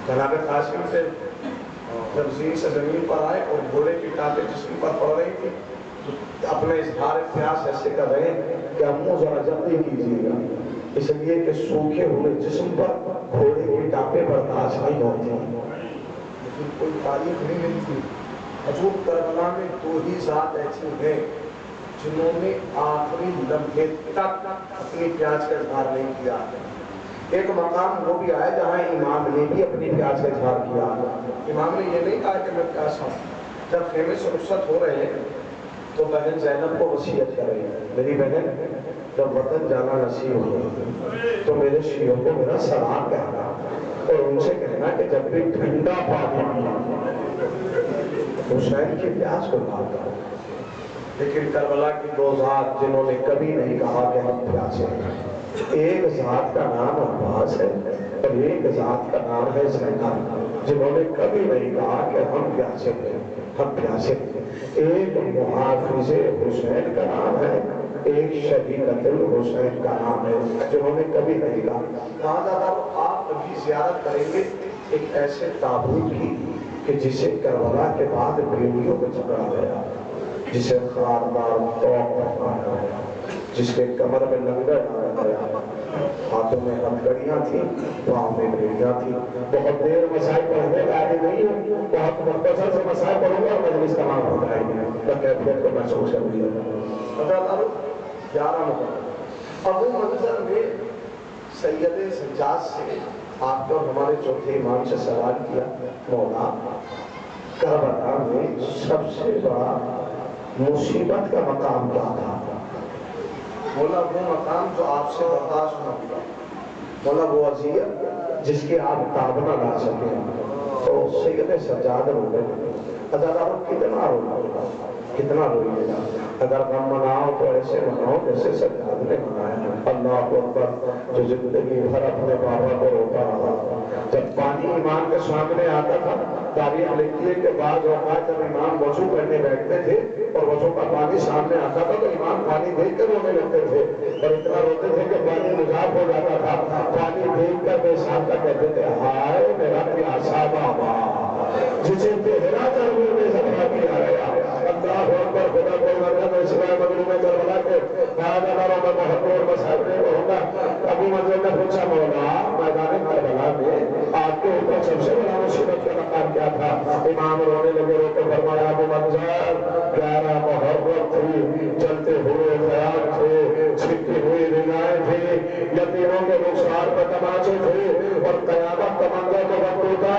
جناب قاسم سے جب زین سے زمین پر آئے اور گھوڑے کی ٹانگیں جسم پر پڑ رہی تھی تو اپنے اظہار پیاس ایسے کر رہے ہیں کہ امو ذرا جلدی کیجیے گا، اس لیے کہ سوکھے ہوئے جسم پر گھوڑے کی ٹانگیں برداشت نہیں ہوتی ہیں۔ لیکن کوئی تاریخ نہیں ملتی۔ حضور کربلا میں 2 ہی ذات ایسی ہیں جنہوں نے آخری لمحے تک اپنی پیاس کا اظہار نہیں کیا۔ ایک مقام وہ بھی آئے جہاں امام نے بھی اپنی پیاس کا اظہار کیا۔ امام نے یہ نہیں کہا کہ میں پیاسا ہوں۔ جب خیمے سے رخصت ہو رہے ہیں تو بہن زینب کو وصیت کر رہی ہے، میری بہن جب وطن جانا نصیب ہو تو میرے شیعوں کو میرا سلام کہنا اور ان سے کہنا کہ جب بھی ٹھنڈا پانی پینا حسین کی پیاس کو مارتا۔ لیکن کربلا کی 2 ذات جنہوں نے کبھی نہیں کہا کہ ہم پیاسے ہیں، ایک ذات کا نام عباس ہے اور ایک ذات کا نام ہے زینب، جنہوں نے کبھی نہیں کہا کہ ہم پیاسے ہیں، ہم پیاسے ہیں۔ ایک محافظ حسین کا نام ہے، ایک شہیدۃ الحسین کا نام ہے، جنہوں نے کبھی نہیں کہا۔ کہا جاتا آپ ابھی زیارت کریں گے ایک ایسے تابوت کی کہ جسے کربلا کے بعد بیڑیوں کو چکرا گیا، جسے خاردار توق پہنایا گیا، جس کے کمر میں لنگر ڈالا گیا، ہاتھوں میں ہتھکڑیاں تھیں، پاؤں میں بیڑیاں تھیں۔ بہت دیر مسائل پڑھنے کا عادی نہیں ہوں، بہت مختصر سے مسائل پڑھوں گا اور مجلس تمام ہو جائے گی، تو کیفیت کو محسوس کر لیا۔ حضرت 11 محرم ابو منظر نے سید سجاد سے آپ کو ہمارے چوتھے امام سے سوال کیا، مولا کربلا میں سب سے بڑا مصیبت کا مقام کیا تھا؟ مولا وہ مقام جو آپ سے برداشت نہ ہوا، مولا وہ اذیت جس کی آپ تاب نہ لا سکیں۔ تو سید سجاد رو گئے، حضرت آپ کتنا رونا، کتنا روئیے گا؟ اگر غم مناؤ تو ایسے مناؤ جیسے سجاد نے منایا۔ اللہ اکبر، جو زندگی بھر اپنے بابا کو روتا رہا، جب پانی امام کے سامنے آتا تھا، تاریخ لکھتی ہے کہ بعض اوقات جب امام وضو کرنے بیٹھتے تھے اور وضو کا پانی سامنے آتا تھا تو امام پانی دیکھ کر رونے لگتے تھے، اور اتنا روتے تھے کہ پانی مذاب ہو جاتا تھا۔ پانی دیکھ کر بے ساتھ کا کہتے تھے، ہائے میرا پیاسا بابا جسے تہرا کرنے میں زبا کیا گیا۔ اللہ اکبر، خدا کو مرد میں سوائے مغلوب کربلا بعد ہماروں میں بہت اور مسائل ہوگا. ابو منظر نے پوچھا مولا میدان کربلا میں آپ کے اوپر سب سے بڑا مصیبت کا مقام کیا تھا؟ امام رونے لگے رو کے فرمایا ابو منظر 11 محرم تھی، جلتے ہوئے خیال تھے، چھپتی ہوئی رنائیں تھی، یتیموں کے رخسار پر تماچے تھے اور قیامت کا منظر تو وقت ہوتا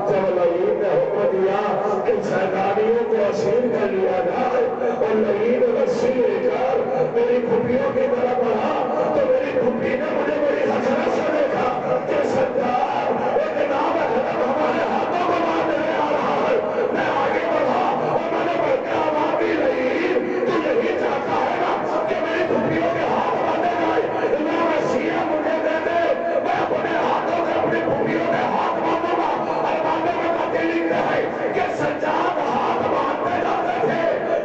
جب لعین نے حکم دیا کہ زیدانیوں کو اسیر کر لیا جائے اور لعین رسی لے کر میری پھپھیوں کی طرف بڑھا تو میری پھپھی نے مجھے بڑی حسرت سے دیکھا کہ سردار ایک نام حرم ہمارے ہاتھوں کو مار دینے آ رہا ہے. میں آگے بڑھا اور میں نے بڑھ کے آواز دی لعین تو یہی چاہتا ہے نا کہ میری پھپھیوں کے ہاتھ باندھے جائے؟ میں رسیاں مجھے دے دے، میں اپنے ہاتھوں سے اپنی پھپھیوں کے ہاتھ باندھوں گا. ارمانوں میں باتیں لکھتے ہیں کہ سجاد ہاتھ باندھتے جاتے تھے،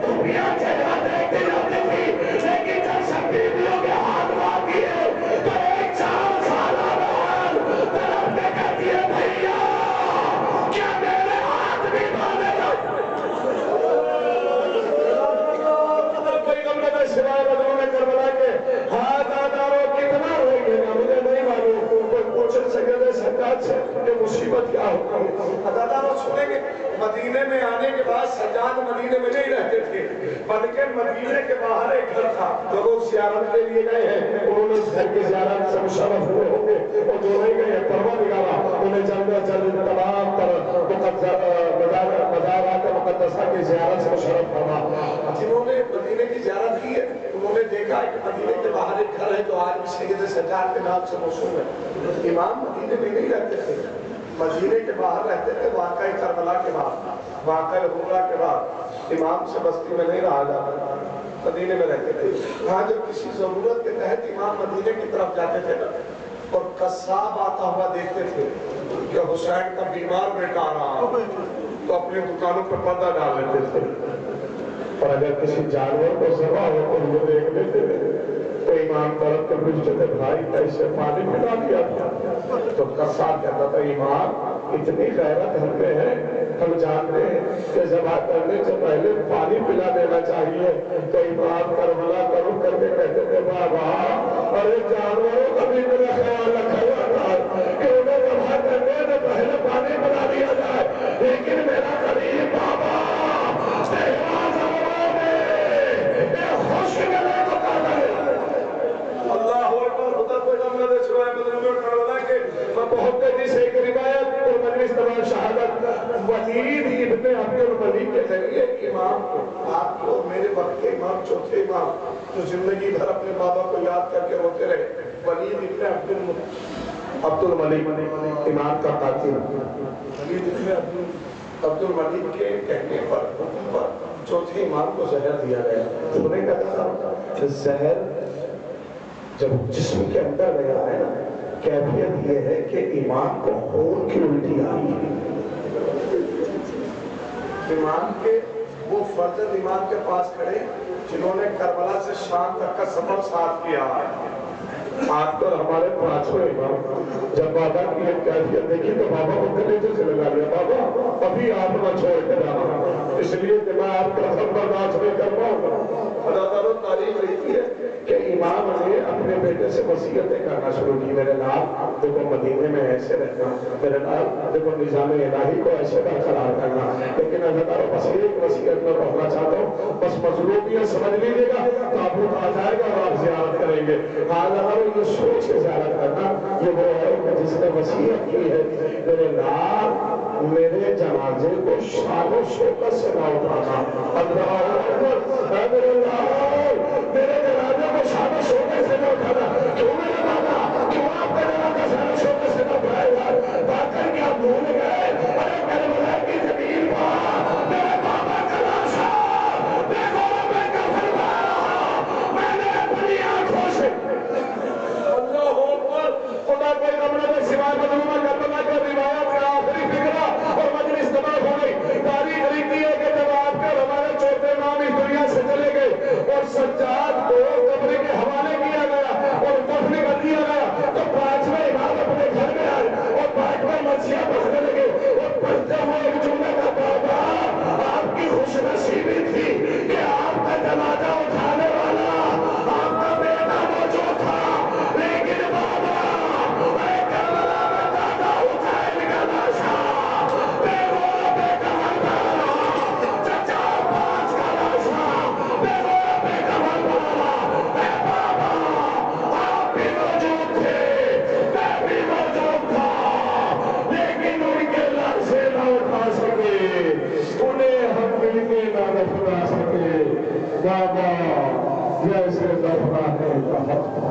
پھپھیاں چہرہ دیکھتی جاتی تھی، لیکن جب سب بیویوں کے ہاتھ باندھ دیے تو ایک 4 سالہ بہن طرف کے کہتی ہے بھیا کیا میرے ہاتھ بھی باندھے جائے؟ کوئی غمت ہے سوائے بدروں میں کربلا کے ہاتھ آداروں کتنا ہوئے گا مجھے نہیں معلوم. کوئی پوچھ سکتے سجاد سے کہ مصیبت کیا ہوگی؟ عدالت سنیں گے. مدینے میں آنے کے بعد سجاد مدینے میں نہیں رہتے تھے بلکہ مدینے کے باہر ایک گھر تھا. لوگ زیارت کے لیے گئے ہیں، انہوں نے اس گھر کی زیارت سے مشرف ہوئے ہوں گے اور جو نہیں گئے پرواہ نکالا انہیں جلد جلد تمام مزارات مقدسہ کی زیارت سے مشرف فرما. جنہوں نے مدینے کی زیارت کی ہے انہوں نے دیکھا کہ مدینے کے باہر ایک گھر ہے جو آج بھی سید سجاد کے نام سے موسوم ہے. امام مدینے میں نہیں رہتے تھے، مدینے کے باہر رہتے تھے. واقعہ کربلا کے بعد، واقعہ حمرہ کے بعد امام سے بستی میں نہیں رہا جاتا، مدینے میں رہتے تھے. ہاں جب کسی ضرورت کے تحت امام مدینے کی طرف جاتے تھے اور قصاب آتا ہوا دیکھتے تھے کہ حسین کا بیمار بیٹا آ رہا تو اپنے دکانوں پر پردہ ڈال لیتے تھے. اور اگر کسی جانور کو ذبح ہو تو وہ دیکھ لیتے تھے تو امام طرف کے پوچھتے تھے بھائی کیسے پانی پلا دیا تھا؟ تو قصاب کہتا تھا امام اتنی غیرت ہم میں ہے، ہم جانتے ہیں کہ ذبح کرنے سے پہلے پانی پلا دینا چاہیے. تو امام کربلا کا رخ کر کے کہتے تھے بابا ارے جانوروں کا بھی میرا خیال رکھا جاتا ہے کہ انہیں ذبح کرنے سے پہلے پانی پلا دیا جائے، لیکن میرا قریب بابا اللہ اکبر. خدا کوئی غم نہ سوائے بدروں میں کربلا کے. میں بہت تیزی سے ایک روایت اور مجلس تمام شہادت ولید ابن عبد الملک کے ذریعے امام کو آپ کو میرے وقت کے امام چوتھے امام جو زندگی بھر اپنے بابا کو یاد کر کے روتے رہے، ولید ابن عبد الملک امام کا قاتل. ولید ابن عبد الملک کے کہنے پر حکم پر چوتھے امام کو زہر دیا گیا. انہوں نے کہا کہ زہر جب جسم کے اندر گیا ہے نا کیفیت یہ ہے کہ امام کو خون کی الٹی آئی. امام کے وہ فرزند امام کے پاس کھڑے جنہوں نے کربلا سے شام تک کا سفر ساتھ کیا. آپ کو ہمارے پانچویں امام جب بابا کی ایک کیفیت دیکھی تو بابا کو کلیجے سے لگا لیا بابا ابھی آپ نہ چھوڑ کے جانا، اس لیے کہ میں آپ کا سب برداشت نہیں کر پاؤں گا. اللہ تعالیٰ تاریخ لکھی ہے کہ امام نے اپنے بیٹے سے وصیتیں کرنا شروع کی. میرے لال دیکھو مدینے میں ایسے رہنا، میرے لال دیکھو نظام الہی کو ایسے برقرار کرنا. لیکن اللہ تعالیٰ بس ایک وصیت میں کہنا چاہتا ہوں، بس مظلومیت سمجھ لیجیے گا، تابوت آ جائے گا اور آپ زیارت کریں گے. حاضر یہ سوچ کے زیارت کرنا یہ وہ ہے کہ جس نے وصیت کی ہے میرے لال میرے جنازے کو شان و شوکت سے نہ اٹھانا. اللہ اکبر. اے میرے لال میرے جنازے کو شان و شوکت سے نہ اٹھانا. کیوں میرے بابا کیوں آپ کا جنازہ شان و شوکت سے نہ اٹھائے گا؟ بات کر کے آپ بھول گئے ارے کربلا کی زمین پر میرے بابا کا لاشا دیکھو میں کفن پایا میں نے اپنی آنکھوں سے. اللہ اکبر. خدا کوئی غم نہ دے سوائے مظلومہ کربلا کا روایات کا آخری فکرہ اور مجلس تمام ہو گئی. تاریخ لکھی ہے کہ جب آپ کے ہمارے چوتھے امام اس دنیا سے چلے گئے اور سجاد کو قبر کے حوالے کیا گیا اور دفن کر دیا گیا تو پانچویں امام اپنے گھر میں آئے اور پانچویں مرثیہ پڑھنے لگے اور پڑھتے ہوئے ایک جملہ کا بابا آپ کی خوش نصیبی تھی کہ آپ کا جنازہ اٹھانے والا آپ کا بابا جیسے دفنا ہے